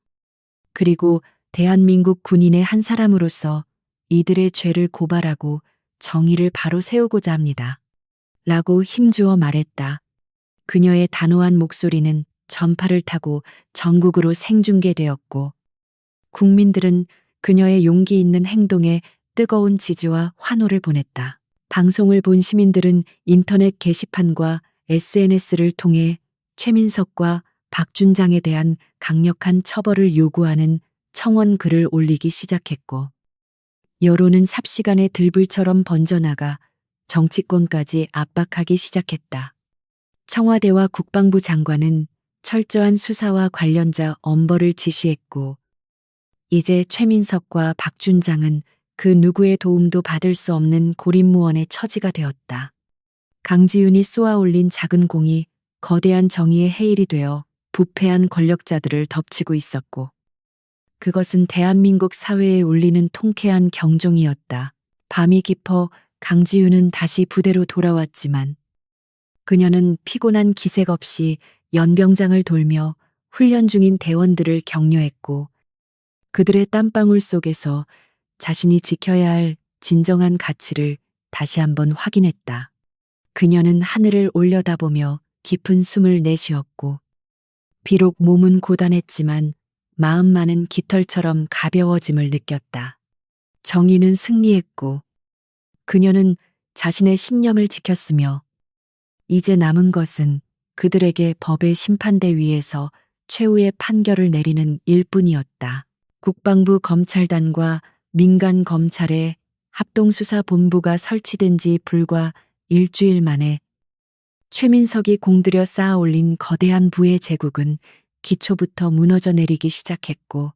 그리고 대한민국 군인의 한 사람으로서 이들의 죄를 고발하고 정의를 바로 세우고자 합니다. 라고 힘주어 말했다. 그녀의 단호한 목소리는 전파를 타고 전국으로 생중계되었고 국민들은 그녀의 용기 있는 행동에 뜨거운 지지와 환호를 보냈다. 방송을 본 시민들은 인터넷 게시판과 SNS를 통해 최민석과 박준장에 대한 강력한 처벌을 요구하는 청원 글을 올리기 시작했고, 여론은 삽시간에 들불처럼 번져나가 정치권까지 압박하기 시작했다. 청와대와 국방부 장관은 철저한 수사와 관련자 엄벌을 지시했고, 이제 최민석과 박준장은 그 누구의 도움도 받을 수 없는 고립무원의 처지가 되었다. 강지윤이 쏘아올린 작은 공이 거대한 정의의 해일이 되어 부패한 권력자들을 덮치고 있었고, 그것은 대한민국 사회에 울리는 통쾌한 경종이었다. 밤이 깊어 강지윤은 다시 부대로 돌아왔지만, 그녀는 피곤한 기색 없이 연병장을 돌며 훈련 중인 대원들을 격려했고, 그들의 땀방울 속에서 자신이 지켜야 할 진정한 가치를 다시 한번 확인했다. 그녀는 하늘을 올려다보며 깊은 숨을 내쉬었고, 비록 몸은 고단했지만 마음만은 깃털처럼 가벼워짐을 느꼈다. 정의는 승리했고, 그녀는 자신의 신념을 지켰으며, 이제 남은 것은 그들에게 법의 심판대 위에서 최후의 판결을 내리는 일뿐이었다. 국방부 검찰단과 민간 검찰의 합동수사본부가 설치된 지 불과 일주일 만에 최민석이 공들여 쌓아올린 거대한 부의 제국은 기초부터 무너져 내리기 시작했고,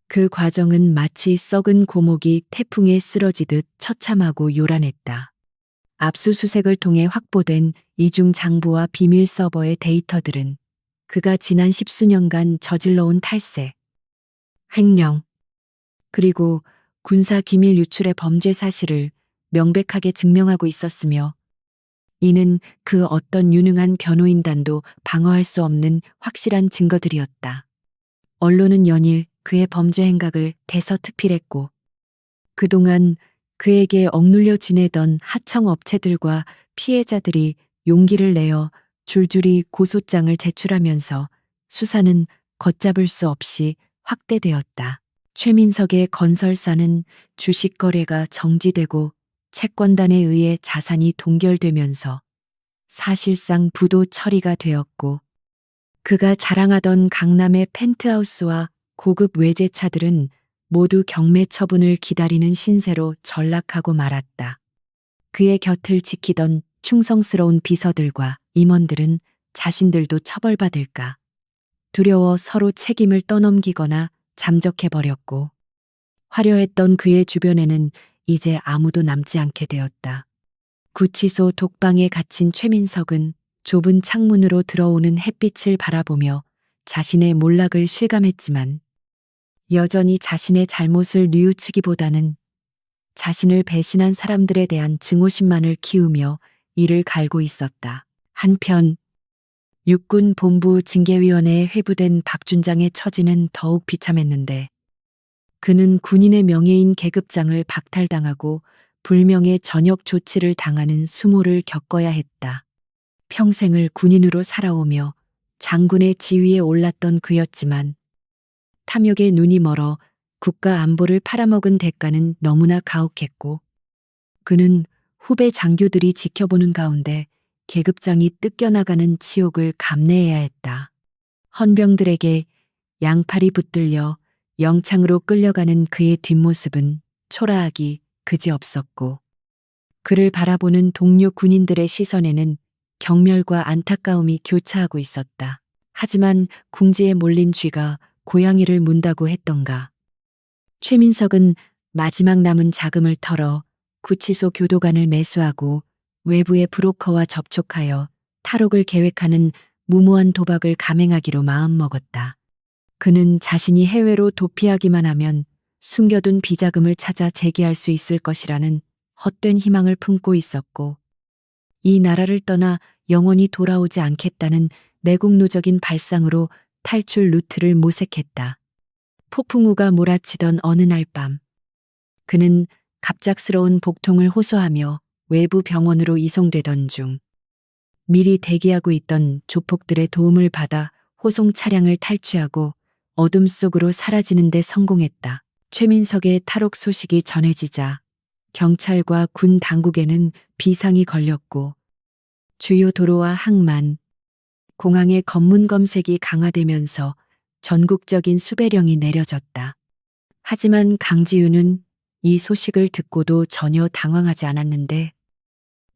그 과정은 마치 썩은 고목이 태풍에 쓰러지듯 처참하고 요란했다. 압수수색을 통해 확보된 이중 장부와 비밀 서버의 데이터들은 그가 지난 10수년간 저질러온 탈세, 횡령, 그리고 군사 기밀 유출의 범죄 사실을 명백하게 증명하고 있었으며, 이는 그 어떤 유능한 변호인단도 방어할 수 없는 확실한 증거들이었다. 언론은 연일 그의 범죄 행각을 대서특필했고, 그동안 그에게 억눌려 지내던 하청 업체들과 피해자들이 용기를 내어 줄줄이 고소장을 제출하면서 수사는 걷잡을 수 없이 확대되었다. 최민석의 건설사는 주식 거래가 정지되고 채권단에 의해 자산이 동결되면서 사실상 부도 처리가 되었고, 그가 자랑하던 강남의 펜트하우스와 고급 외제차들은 모두 경매 처분을 기다리는 신세로 전락하고 말았다. 그의 곁을 지키던 충성스러운 비서들과 임원들은 자신들도 처벌받을까 두려워 서로 책임을 떠넘기거나 잠적해버렸고, 화려했던 그의 주변에는 이제 아무도 남지 않게 되었다. 구치소 독방에 갇힌 최민석은 좁은 창문으로 들어오는 햇빛을 바라보며 자신의 몰락을 실감했지만, 여전히 자신의 잘못을 뉘우치기보다는 자신을 배신한 사람들에 대한 증오심만을 키우며 이를 갈고 있었다. 한편 육군 본부 징계위원회에 회부된 박준장의 처지는 더욱 비참했는데, 그는 군인의 명예인 계급장을 박탈당하고 불명예 전역 조치를 당하는 수모를 겪어야 했다. 평생을 군인으로 살아오며 장군의 지위에 올랐던 그였지만, 탐욕에 눈이 멀어 국가 안보를 팔아먹은 대가는 너무나 가혹했고, 그는 후배 장교들이 지켜보는 가운데 계급장이 뜯겨나가는 치욕을 감내해야 했다. 헌병들에게 양팔이 붙들려 영창으로 끌려가는 그의 뒷모습은 초라하기 그지없었고, 그를 바라보는 동료 군인들의 시선에는 경멸과 안타까움이 교차하고 있었다. 하지만 궁지에 몰린 쥐가 고양이를 문다고 했던가. 최민석은 마지막 남은 자금을 털어 구치소 교도관을 매수하고 외부의 브로커와 접촉하여 탈옥을 계획하는 무모한 도박을 감행하기로 마음먹었다. 그는 자신이 해외로 도피하기만 하면 숨겨둔 비자금을 찾아 재기할 수 있을 것이라는 헛된 희망을 품고 있었고, 이 나라를 떠나 영원히 돌아오지 않겠다는 매국노적인 발상으로 탈출 루트를 모색했다. 폭풍우가 몰아치던 어느 날 밤, 그는 갑작스러운 복통을 호소하며 외부 병원으로 이송되던 중, 미리 대기하고 있던 조폭들의 도움을 받아 호송 차량을 탈취하고 어둠 속으로 사라지는 데 성공했다. 최민석의 탈옥 소식이 전해지자 경찰과 군 당국에는 비상이 걸렸고 주요 도로와 항만, 공항의 검문 검색이 강화되면서 전국적인 수배령이 내려졌다. 하지만 강지윤은 이 소식을 듣고도 전혀 당황하지 않았는데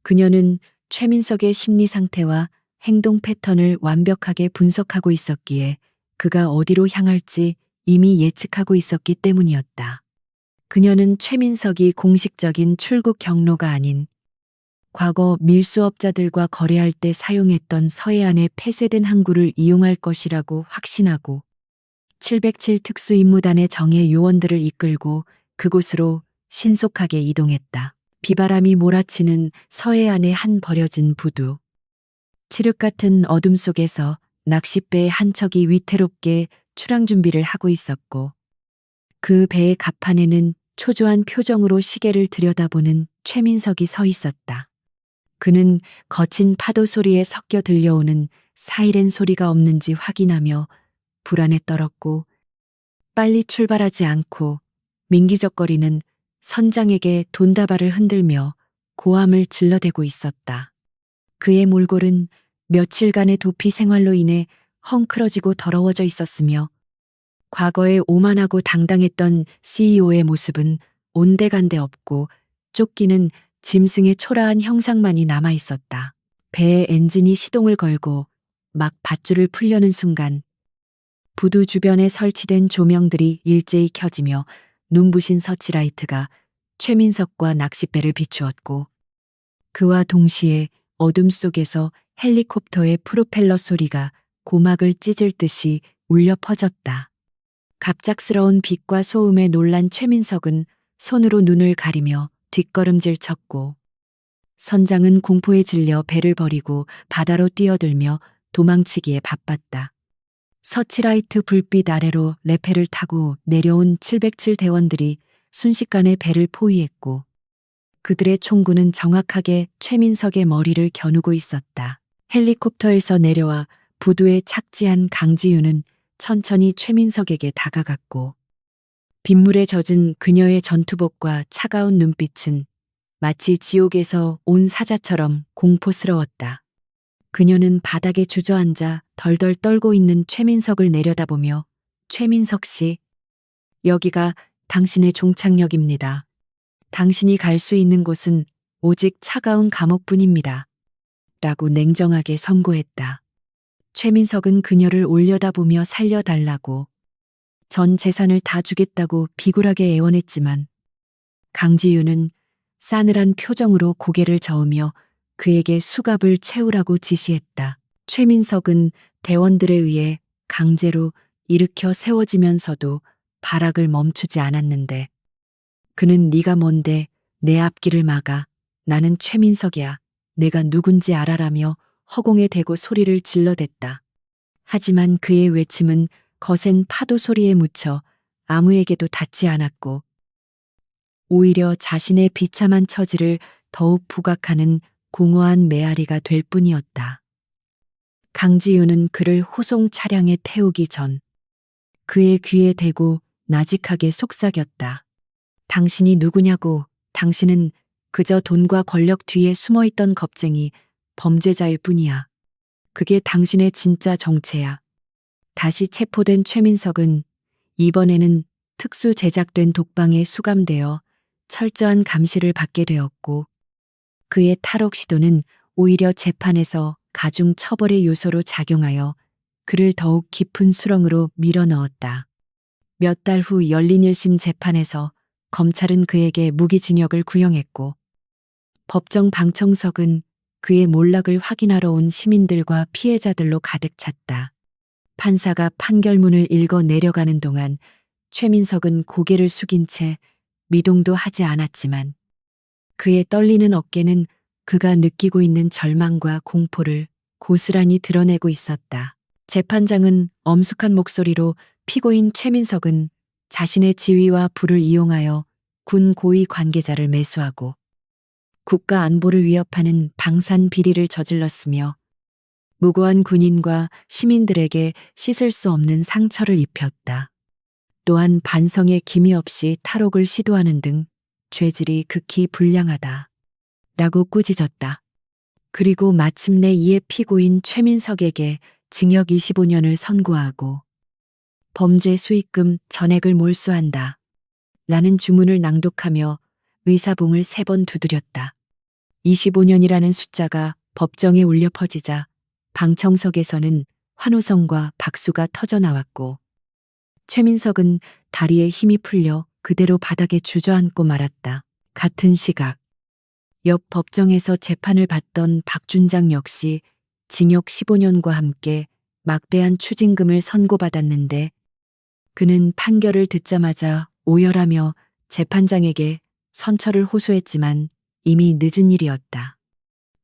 그녀는 최민석의 심리 상태와 행동 패턴을 완벽하게 분석하고 있었기에 그가 어디로 향할지 이미 예측하고 있었기 때문이었다. 그녀는 최민석이 공식적인 출국 경로가 아닌 과거 밀수업자들과 거래할 때 사용했던 서해안의 폐쇄된 항구를 이용할 것이라고 확신하고 707 특수임무단의 정예 요원들을 이끌고 그곳으로 신속하게 이동했다. 비바람이 몰아치는 서해안의 한 버려진 부두. 칠흑 같은 어둠 속에서 낚싯배의 한 척이 위태롭게 출항 준비를 하고 있었고 그 배의 갑판에는 초조한 표정으로 시계를 들여다보는 최민석이 서 있었다. 그는 거친 파도 소리에 섞여 들려오는 사이렌 소리가 없는지 확인하며 불안에 떨었고 빨리 출발하지 않고 민기적거리는 선장에게 돈다발을 흔들며 고함을 질러대고 있었다. 그의 몰골은 며칠간의 도피 생활로 인해 헝클어지고 더러워져 있었으며 과거에 오만하고 당당했던 CEO의 모습은 온데간데 없고 쫓기는 짐승의 초라한 형상만이 남아 있었다. 배의 엔진이 시동을 걸고 막 밧줄을 풀려는 순간 부두 주변에 설치된 조명들이 일제히 켜지며 눈부신 서치라이트가 최민석과 낚싯배를 비추었고 그와 동시에 어둠 속에서 헬리콥터의 프로펠러 소리가 고막을 찢을 듯이 울려 퍼졌다. 갑작스러운 빛과 소음에 놀란 최민석은 손으로 눈을 가리며 뒷걸음질 쳤고 선장은 공포에 질려 배를 버리고 바다로 뛰어들며 도망치기에 바빴다. 서치라이트 불빛 아래로 레페를 타고 내려온 707 대원들이 순식간에 배를 포위했고 그들의 총구는 정확하게 최민석의 머리를 겨누고 있었다. 헬리콥터에서 내려와 부두에 착지한 강지윤은 천천히 최민석에게 다가갔고 빗물에 젖은 그녀의 전투복과 차가운 눈빛은 마치 지옥에서 온 사자처럼 공포스러웠다. 그녀는 바닥에 주저앉아 덜덜 떨고 있는 최민석을 내려다보며 최민석 씨, 여기가 당신의 종착역입니다. 당신이 갈 수 있는 곳은 오직 차가운 감옥뿐입니다. 라고 냉정하게 선고했다. 최민석은 그녀를 올려다보며 살려달라고 전 재산을 다 주겠다고 비굴하게 애원했지만 강지윤은 싸늘한 표정으로 고개를 저으며 그에게 수갑을 채우라고 지시했다. 최민석은 대원들에 의해 강제로 일으켜 세워지면서도 발악을 멈추지 않았는데 그는 네가 뭔데 내 앞길을 막아. 나는 최민석이야. 내가 누군지 알아라며 허공에 대고 소리를 질러댔다. 하지만 그의 외침은 거센 파도 소리에 묻혀 아무에게도 닿지 않았고 오히려 자신의 비참한 처지를 더욱 부각하는 공허한 메아리가 될 뿐이었다. 강지윤은 그를 호송 차량에 태우기 전 그의 귀에 대고 나직하게 속삭였다. 당신이 누구냐고. 당신은 그저 돈과 권력 뒤에 숨어있던 겁쟁이, 범죄자일 뿐이야. 그게 당신의 진짜 정체야. 다시 체포된 최민석은 이번에는 특수 제작된 독방에 수감되어 철저한 감시를 받게 되었고 그의 탈옥 시도는 오히려 재판에서 가중 처벌의 요소로 작용하여 그를 더욱 깊은 수렁으로 밀어넣었다. 몇 달 후 열린 1심 재판에서 검찰은 그에게 무기징역을 구형했고 법정 방청석은 그의 몰락을 확인하러 온 시민들과 피해자들로 가득 찼다. 판사가 판결문을 읽어 내려가는 동안 최민석은 고개를 숙인 채 미동도 하지 않았지만 그의 떨리는 어깨는 그가 느끼고 있는 절망과 공포를 고스란히 드러내고 있었다. 재판장은 엄숙한 목소리로 피고인 최민석은 자신의 지위와 부를 이용하여 군 고위 관계자를 매수하고 국가 안보를 위협하는 방산 비리를 저질렀으며 무고한 군인과 시민들에게 씻을 수 없는 상처를 입혔다. 또한 반성에 기미 없이 탈옥을 시도하는 등 죄질이 극히 불량하다. 라고 꾸짖었다. 그리고 마침내 이에 피고인 최민석에게 징역 25년을 선고하고 범죄 수익금 전액을 몰수한다. 라는 주문을 낭독하며 의사봉을 3번 두드렸다. 25년이라는 숫자가 법정에 울려 퍼지자 방청석에서는 환호성과 박수가 터져 나왔고 최민석은 다리에 힘이 풀려 그대로 바닥에 주저앉고 말았다. 같은 시각 옆 법정에서 재판을 받던 박준장 역시 징역 15년과 함께 막대한 추징금을 선고받았는데 그는 판결을 듣자마자 오열하며 재판장에게 선처를 호소했지만 이미 늦은 일이었다.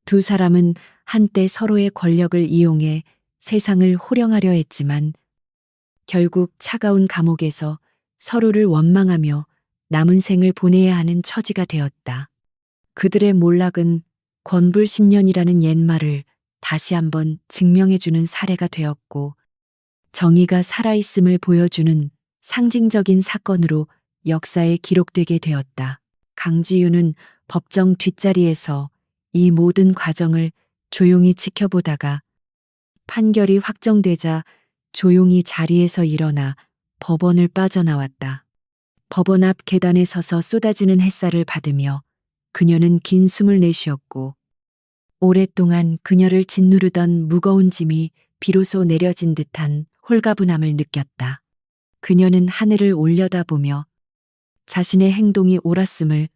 두 사람은 한때 서로의 권력을 이용해 세상을 호령하려 했지만 결국 차가운 감옥에서 서로를 원망하며 남은 생을 보내야 하는 처지가 되었다. 그들의 몰락은 권불신년이라는 옛말을 다시 한번 증명해주는 사례가 되었고 정의가 살아있음을 보여주는 상징적인 사건으로 역사에 기록되게 되었다. 강지윤은 법정 뒷자리에서 이 모든 과정을 조용히 지켜보다가 판결이 확정되자 조용히 자리에서 일어나 법원을 빠져나왔다. 법원 앞 계단에 서서 쏟아지는 햇살을 받으며 그녀는 긴 숨을 내쉬었고 오랫동안 그녀를 짓누르던 무거운 짐이 비로소 내려진 듯한 홀가분함을 느꼈다. 그녀는 하늘을 올려다보며 자신의 행동이 옳았음을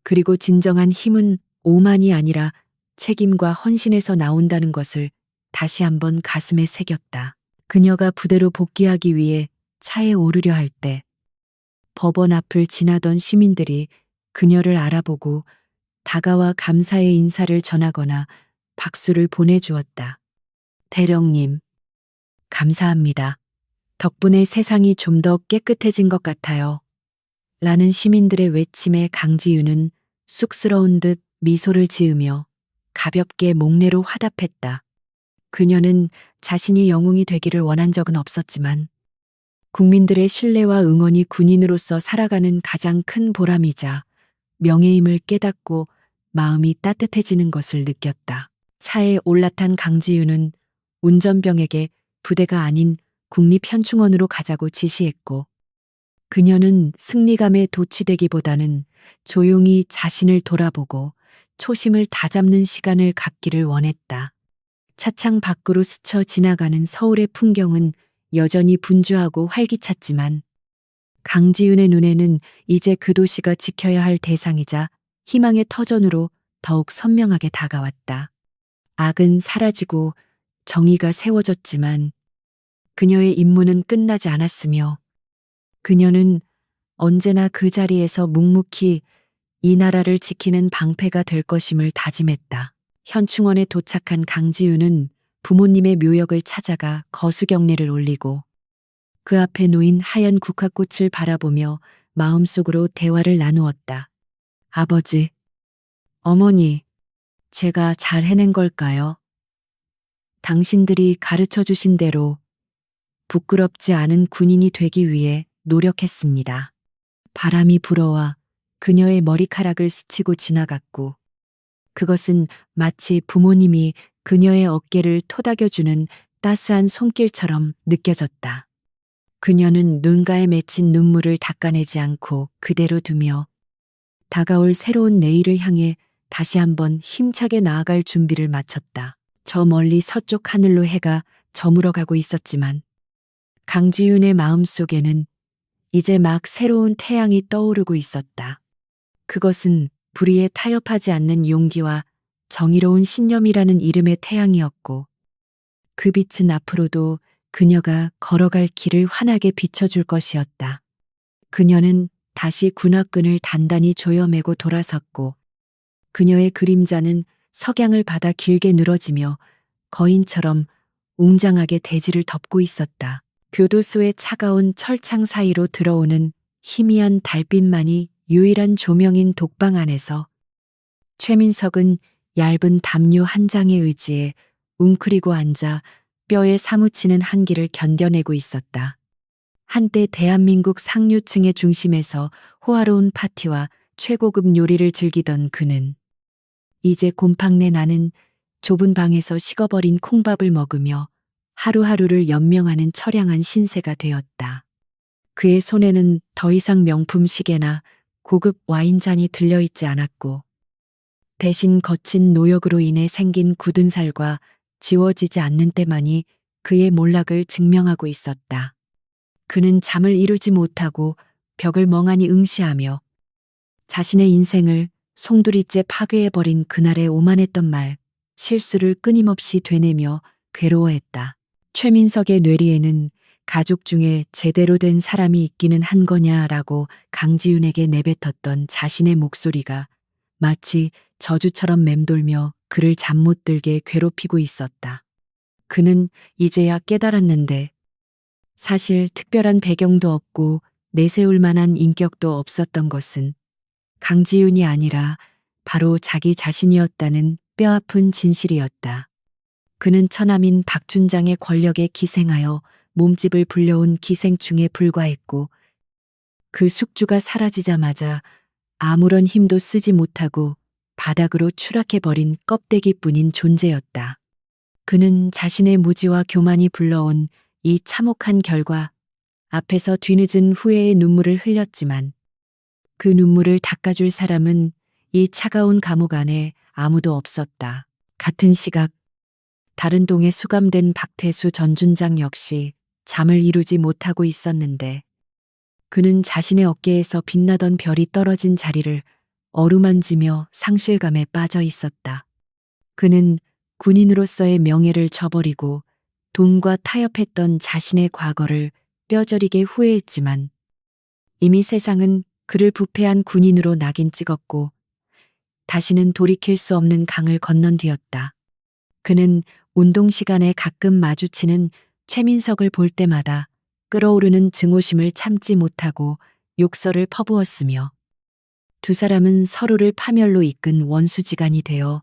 그리고 진정한 힘은 오만이 아니라 책임과 헌신에서 나온다는 것을 다시 한번 가슴에 새겼다. 그녀가 부대로 복귀하기 위해 차에 오르려 할 때 법원 앞을 지나던 시민들이 그녀를 알아보고 다가와 감사의 인사를 전하거나 박수를 보내주었다. 대령님, 감사합니다. 덕분에 세상이 좀 더 깨끗해진 것 같아요. 라는 시민들의 외침에 강지윤은 쑥스러운 듯 미소를 지으며 가볍게 목례로 화답했다. 그녀는 자신이 영웅이 되기를 원한 적은 없었지만 국민들의 신뢰와 응원이 군인으로서 살아가는 가장 큰 보람이자 명예임을 깨닫고 마음이 따뜻해지는 것을 느꼈다. 차에 올라탄 강지윤은 운전병에게 부대가 아닌 국립현충원으로 가자고 지시했고 그녀는 승리감에 도취되기보다는 조용히 자신을 돌아보고 초심을 다잡는 시간을 갖기를 원했다. 차창 밖으로 스쳐 지나가는 서울의 풍경은 여전히 분주하고 활기찼지만 강지윤의 눈에는 이제 그 도시가 지켜야 할 대상이자 희망의 터전으로 더욱 선명하게 다가왔다. 악은 사라지고 정의가 세워졌지만 그녀의 임무는 끝나지 않았으며 그녀는 언제나 그 자리에서 묵묵히 이 나라를 지키는 방패가 될 것임을 다짐했다. 현충원에 도착한 강지윤은 부모님의 묘역을 찾아가 거수경례를 올리고 그 앞에 놓인 하얀 국화꽃을 바라보며 마음속으로 대화를 나누었다. 아버지, 어머니, 제가 잘 해낸 걸까요? 당신들이 가르쳐 주신 대로 부끄럽지 않은 군인이 되기 위해 노력했습니다. 바람이 불어와 그녀의 머리카락을 스치고 지나갔고 그것은 마치 부모님이 그녀의 어깨를 토닥여주는 따스한 손길처럼 느껴졌다. 그녀는 눈가에 맺힌 눈물을 닦아내지 않고 그대로 두며 다가올 새로운 내일을 향해 다시 한번 힘차게 나아갈 준비를 마쳤다. 저 멀리 서쪽 하늘로 해가 저물어가고 있었지만 강지윤의 마음속에는 이제 막 새로운 태양이 떠오르고 있었다. 그것은 불의에 타협하지 않는 용기와 정의로운 신념이라는 이름의 태양이었고 그 빛은 앞으로도 그녀가 걸어갈 길을 환하게 비춰줄 것이었다. 그녀는 다시 군화끈을 단단히 조여매고 돌아섰고 그녀의 그림자는 석양을 받아 길게 늘어지며 거인처럼 웅장하게 대지를 덮고 있었다. 교도소의 차가운 철창 사이로 들어오는 희미한 달빛만이 유일한 조명인 독방 안에서 최민석은 얇은 담요 한 장의 의지에 웅크리고 앉아 뼈에 사무치는 한기를 견뎌내고 있었다. 한때 대한민국 상류층의 중심에서 호화로운 파티와 최고급 요리를 즐기던 그는 이제 곰팡내 나는 좁은 방에서 식어버린 콩밥을 먹으며 하루하루를 연명하는 처량한 신세가 되었다. 그의 손에는 더 이상 명품 시계나 고급 와인잔이 들려있지 않았고 대신 거친 노역으로 인해 생긴 굳은 살과 지워지지 않는 때만이 그의 몰락을 증명하고 있었다. 그는 잠을 이루지 못하고 벽을 멍하니 응시하며 자신의 인생을 송두리째 파괴해버린 그날의 오만했던 말, 실수를 끊임없이 되뇌며 괴로워했다. 최민석의 뇌리에는 가족 중에 제대로 된 사람이 있기는 한 거냐라고 강지윤에게 내뱉었던 자신의 목소리가 마치 저주처럼 맴돌며 그를 잠 못 들게 괴롭히고 있었다. 그는 이제야 깨달았는데 사실 특별한 배경도 없고 내세울 만한 인격도 없었던 것은 강지윤이 아니라 바로 자기 자신이었다는 뼈아픈 진실이었다. 그는 처남인 박춘장의 권력에 기생하여 몸집을 불려온 기생충에 불과했고 그 숙주가 사라지자마자 아무런 힘도 쓰지 못하고 바닥으로 추락해버린 껍데기뿐인 존재였다. 그는 자신의 무지와 교만이 불러온 이 참혹한 결과 앞에서 뒤늦은 후회의 눈물을 흘렸지만 그 눈물을 닦아줄 사람은 이 차가운 감옥 안에 아무도 없었다. 같은 시각 다른 동에 수감된 박태수 전 준장 역시 잠을 이루지 못하고 있었는데 그는 자신의 어깨에서 빛나던 별이 떨어진 자리를 어루만지며 상실감에 빠져 있었다. 그는 군인으로서의 명예를 저버리고 돈과 타협했던 자신의 과거를 뼈저리게 후회했지만 이미 세상은 그를 부패한 군인으로 낙인 찍었고 다시는 돌이킬 수 없는 강을 건넌 뒤였다. 그는 운동 시간에 가끔 마주치는 최민석을 볼 때마다 끓어오르는 증오심을 참지 못하고 욕설을 퍼부었으며 두 사람은 서로를 파멸로 이끈 원수지간이 되어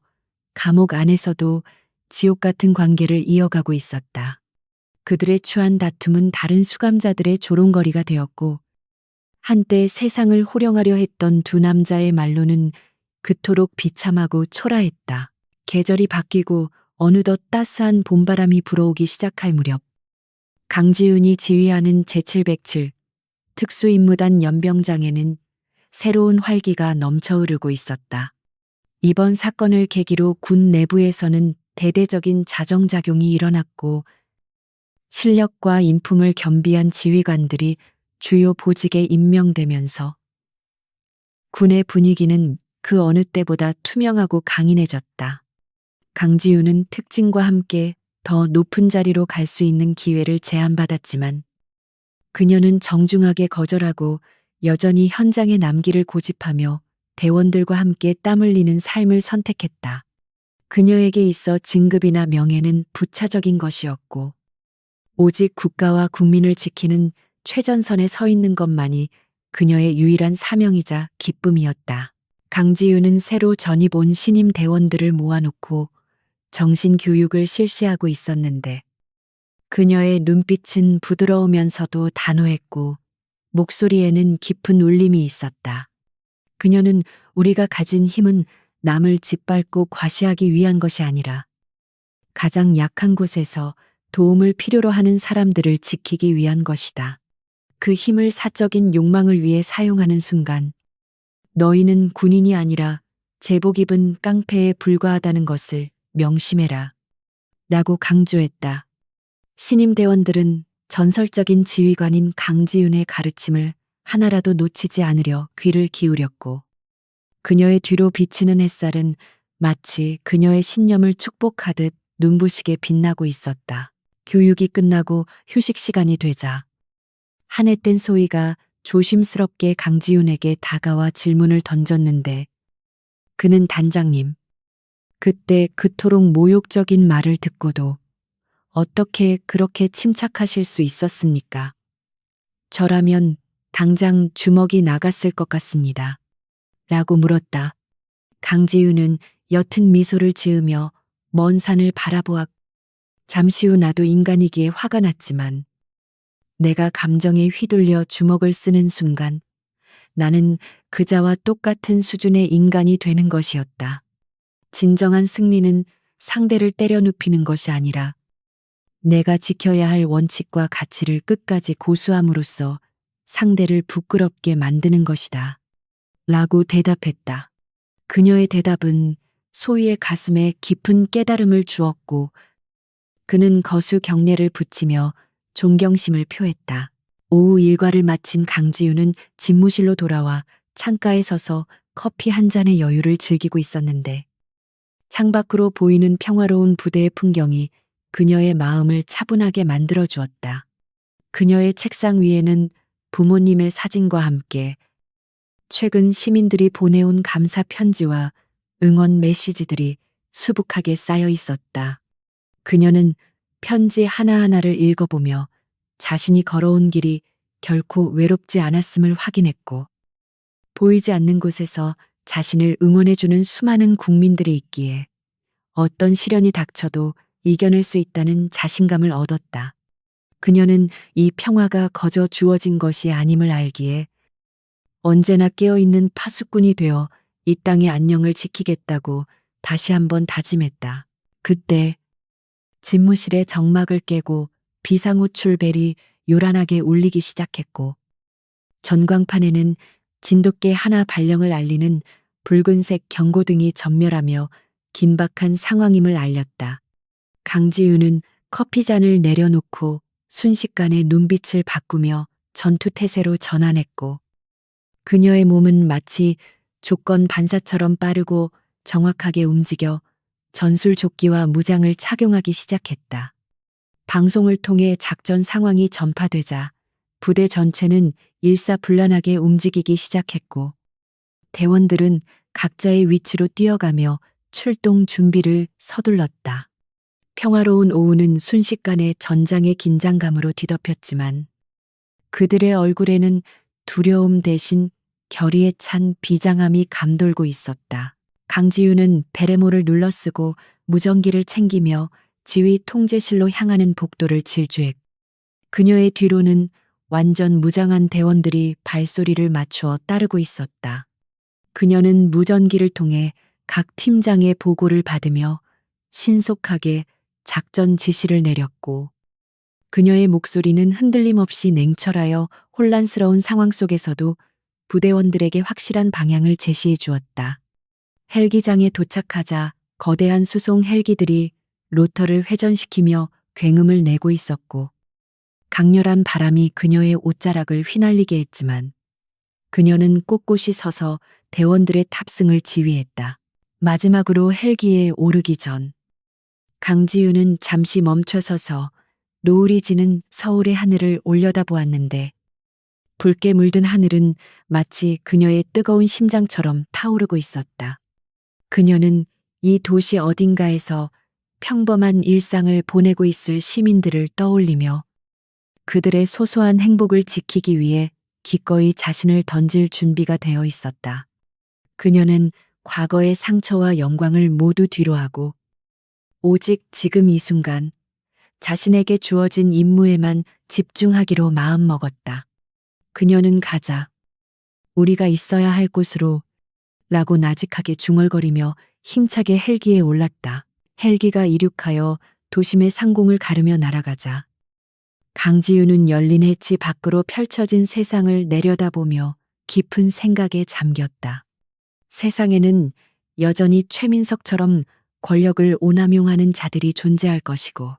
감옥 안에서도 지옥 같은 관계를 이어가고 있었다. 그들의 추한 다툼은 다른 수감자들의 조롱거리가 되었고 한때 세상을 호령하려 했던 두 남자의 말로는 그토록 비참하고 초라했다. 계절이 바뀌고 어느덧 따스한 봄바람이 불어오기 시작할 무렵 강지윤이 지휘하는 제707 특수임무단 연병장에는 새로운 활기가 넘쳐 흐르고 있었다. 이번 사건을 계기로 군 내부에서는 대대적인 자정작용이 일어났고 실력과 인품을 겸비한 지휘관들이 주요 보직에 임명되면서 군의 분위기는 그 어느 때보다 투명하고 강인해졌다. 강지윤은 특징과 함께 더 높은 자리로 갈 수 있는 기회를 제안받았지만 그녀는 정중하게 거절하고 여전히 현장에 남기를 고집하며 대원들과 함께 땀 흘리는 삶을 선택했다. 그녀에게 있어 진급이나 명예는 부차적인 것이었고 오직 국가와 국민을 지키는 최전선에 서 있는 것만이 그녀의 유일한 사명이자 기쁨이었다. 강지윤은 새로 전입 온 신임 대원들을 모아놓고 정신교육을 실시하고 있었는데 그녀의 눈빛은 부드러우면서도 단호했고 목소리에는 깊은 울림이 있었다. 그녀는 우리가 가진 힘은 남을 짓밟고 과시하기 위한 것이 아니라 가장 약한 곳에서 도움을 필요로 하는 사람들을 지키기 위한 것이다. 그 힘을 사적인 욕망을 위해 사용하는 순간 너희는 군인이 아니라 제복 입은 깡패에 불과하다는 것을 명심해라. 라고 강조했다. 신임 대원들은 전설적인 지휘관인 강지윤의 가르침을 하나라도 놓치지 않으려 귀를 기울였고 그녀의 뒤로 비치는 햇살은 마치 그녀의 신념을 축복하듯 눈부시게 빛나고 있었다. 교육이 끝나고 휴식 시간이 되자 한해 땐 소희가 조심스럽게 강지윤에게 다가와 질문을 던졌는데 그는 단장님, 그때 그토록 모욕적인 말을 듣고도 어떻게 그렇게 침착하실 수 있었습니까? 저라면 당장 주먹이 나갔을 것 같습니다. 라고 물었다. 강지윤은 옅은 미소를 지으며 먼 산을 바라보았고 잠시 후 나도 인간이기에 화가 났지만 내가 감정에 휘둘려 주먹을 쓰는 순간 나는 그자와 똑같은 수준의 인간이 되는 것이었다. 진정한 승리는 상대를 때려 눕히는 것이 아니라 내가 지켜야 할 원칙과 가치를 끝까지 고수함으로써 상대를 부끄럽게 만드는 것이다. 라고 대답했다. 그녀의 대답은 소희의 가슴에 깊은 깨달음을 주었고 그는 거수 경례를 붙이며 존경심을 표했다. 오후 일과를 마친 강지우는 집무실로 돌아와 창가에 서서 커피 한 잔의 여유를 즐기고 있었는데 창밖으로 보이는 평화로운 부대의 풍경이 그녀의 마음을 차분하게 만들어 주었다. 그녀의 책상 위에는 부모님의 사진과 함께 최근 시민들이 보내온 감사 편지와 응원 메시지들이 수북하게 쌓여 있었다. 그녀는 편지 하나하나를 읽어보며 자신이 걸어온 길이 결코 외롭지 않았음을 확인했고 보이지 않는 곳에서 자신을 응원해주는 수많은 국민들이 있기에 어떤 시련이 닥쳐도 이겨낼 수 있다는 자신감을 얻었다. 그녀는 이 평화가 거저 주어진 것이 아님을 알기에 언제나 깨어있는 파수꾼이 되어 이 땅의 안녕을 지키겠다고 다시 한번 다짐했다. 그때 집무실의 정막을 깨고 비상호출 벨이 요란하게 울리기 시작했고 전광판에는 진돗개 하나 발령을 알리는 붉은색 경고등이 전멸하며 긴박한 상황임을 알렸다. 강지우는 커피잔을 내려놓고 순식간에 눈빛을 바꾸며 전투태세로 전환했고 그녀의 몸은 마치 조건 반사처럼 빠르고 정확하게 움직여 전술조끼와 무장을 착용하기 시작했다. 방송을 통해 작전 상황이 전파되자 부대 전체는 일사불란하게 움직이기 시작했고 대원들은 각자의 위치로 뛰어가며 출동 준비를 서둘렀다. 평화로운 오후는 순식간에 전장의 긴장감으로 뒤덮였지만 그들의 얼굴에는 두려움 대신 결의에 찬 비장함이 감돌고 있었다. 강지우는 베레모를 눌러쓰고 무전기를 챙기며 지휘 통제실로 향하는 복도를 질주했고 그녀의 뒤로는 완전 무장한 대원들이 발소리를 맞추어 따르고 있었다. 그녀는 무전기를 통해 각 팀장의 보고를 받으며 신속하게 작전 지시를 내렸고 그녀의 목소리는 흔들림 없이 냉철하여 혼란스러운 상황 속에서도 부대원들에게 확실한 방향을 제시해 주었다. 헬기장에 도착하자 거대한 수송 헬기들이 로터를 회전시키며 굉음을 내고 있었고 강렬한 바람이 그녀의 옷자락을 휘날리게 했지만 그녀는 꼿꼿이 서서 대원들의 탑승을 지휘했다. 마지막으로 헬기에 오르기 전 강지우는 잠시 멈춰서서 노을이 지는 서울의 하늘을 올려다보았는데 붉게 물든 하늘은 마치 그녀의 뜨거운 심장처럼 타오르고 있었다. 그녀는 이 도시 어딘가에서 평범한 일상을 보내고 있을 시민들을 떠올리며 그들의 소소한 행복을 지키기 위해 기꺼이 자신을 던질 준비가 되어 있었다. 그녀는 과거의 상처와 영광을 모두 뒤로하고 오직 지금 이 순간 자신에게 주어진 임무에만 집중하기로 마음먹었다. 그녀는 가자. 우리가 있어야 할 곳으로 라고 나직하게 중얼거리며 힘차게 헬기에 올랐다. 헬기가 이륙하여 도심의 상공을 가르며 날아가자 강지우는 열린 해치 밖으로 펼쳐진 세상을 내려다보며 깊은 생각에 잠겼다. 세상에는 여전히 최민석처럼 권력을 오남용하는 자들이 존재할 것이고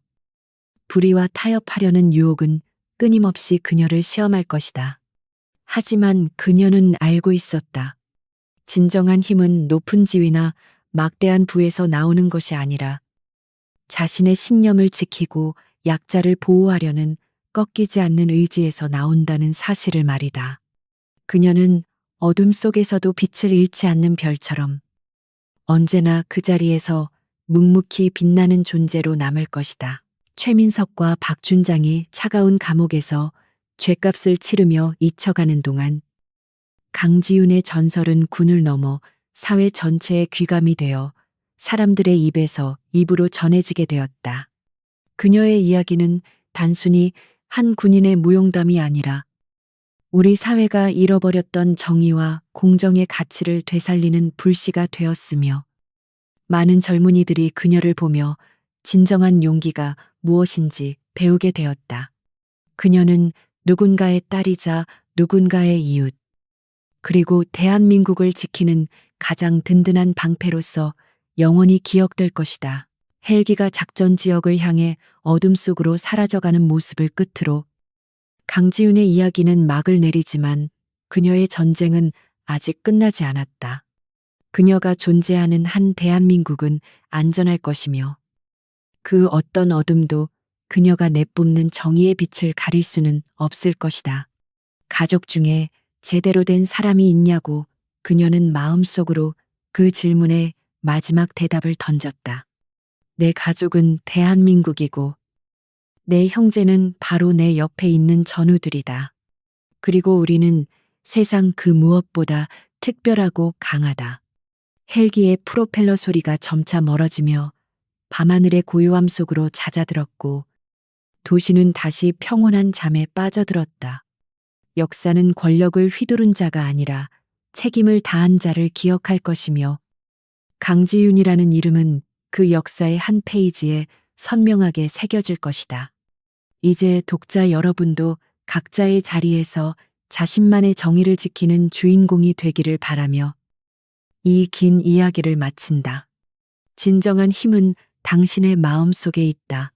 불의와 타협하려는 유혹은 끊임없이 그녀를 시험할 것이다. 하지만 그녀는 알고 있었다. 진정한 힘은 높은 지위나 막대한 부에서 나오는 것이 아니라 자신의 신념을 지키고 약자를 보호하려는 꺾이지 않는 의지에서 나온다는 사실을 말이다. 그녀는 어둠 속에서도 빛을 잃지 않는 별처럼 언제나 그 자리에서 묵묵히 빛나는 존재로 남을 것이다. 최민석과 박준장이 차가운 감옥에서 죗값을 치르며 잊혀가는 동안 강지훈의 전설은 군을 넘어 사회 전체에 귀감이 되어 사람들의 입에서 입으로 전해지게 되었다. 그녀의 이야기는 단순히 한 군인의 무용담이 아니라 우리 사회가 잃어버렸던 정의와 공정의 가치를 되살리는 불씨가 되었으며 많은 젊은이들이 그녀를 보며 진정한 용기가 무엇인지 배우게 되었다. 그녀는 누군가의 딸이자 누군가의 이웃, 그리고 대한민국을 지키는 가장 든든한 방패로서 영원히 기억될 것이다. 헬기가 작전 지역을 향해 어둠 속으로 사라져가는 모습을 끝으로 강지윤의 이야기는 막을 내리지만 그녀의 전쟁은 아직 끝나지 않았다. 그녀가 존재하는 한 대한민국은 안전할 것이며 그 어떤 어둠도 그녀가 내뿜는 정의의 빛을 가릴 수는 없을 것이다. 가족 중에 제대로 된 사람이 있냐고 그녀는 마음속으로 그 질문에 마지막 대답을 던졌다. 내 가족은 대한민국이고 내 형제는 바로 내 옆에 있는 전우들이다. 그리고 우리는 세상 그 무엇보다 특별하고 강하다. 헬기의 프로펠러 소리가 점차 멀어지며 밤하늘의 고요함 속으로 잦아들었고 도시는 다시 평온한 잠에 빠져들었다. 역사는 권력을 휘두른 자가 아니라 책임을 다한 자를 기억할 것이며 강지윤이라는 이름은 그 역사의 한 페이지에 선명하게 새겨질 것이다. 이제 독자 여러분도 각자의 자리에서 자신만의 정의를 지키는 주인공이 되기를 바라며 이 긴 이야기를 마친다. 진정한 힘은 당신의 마음 속에 있다.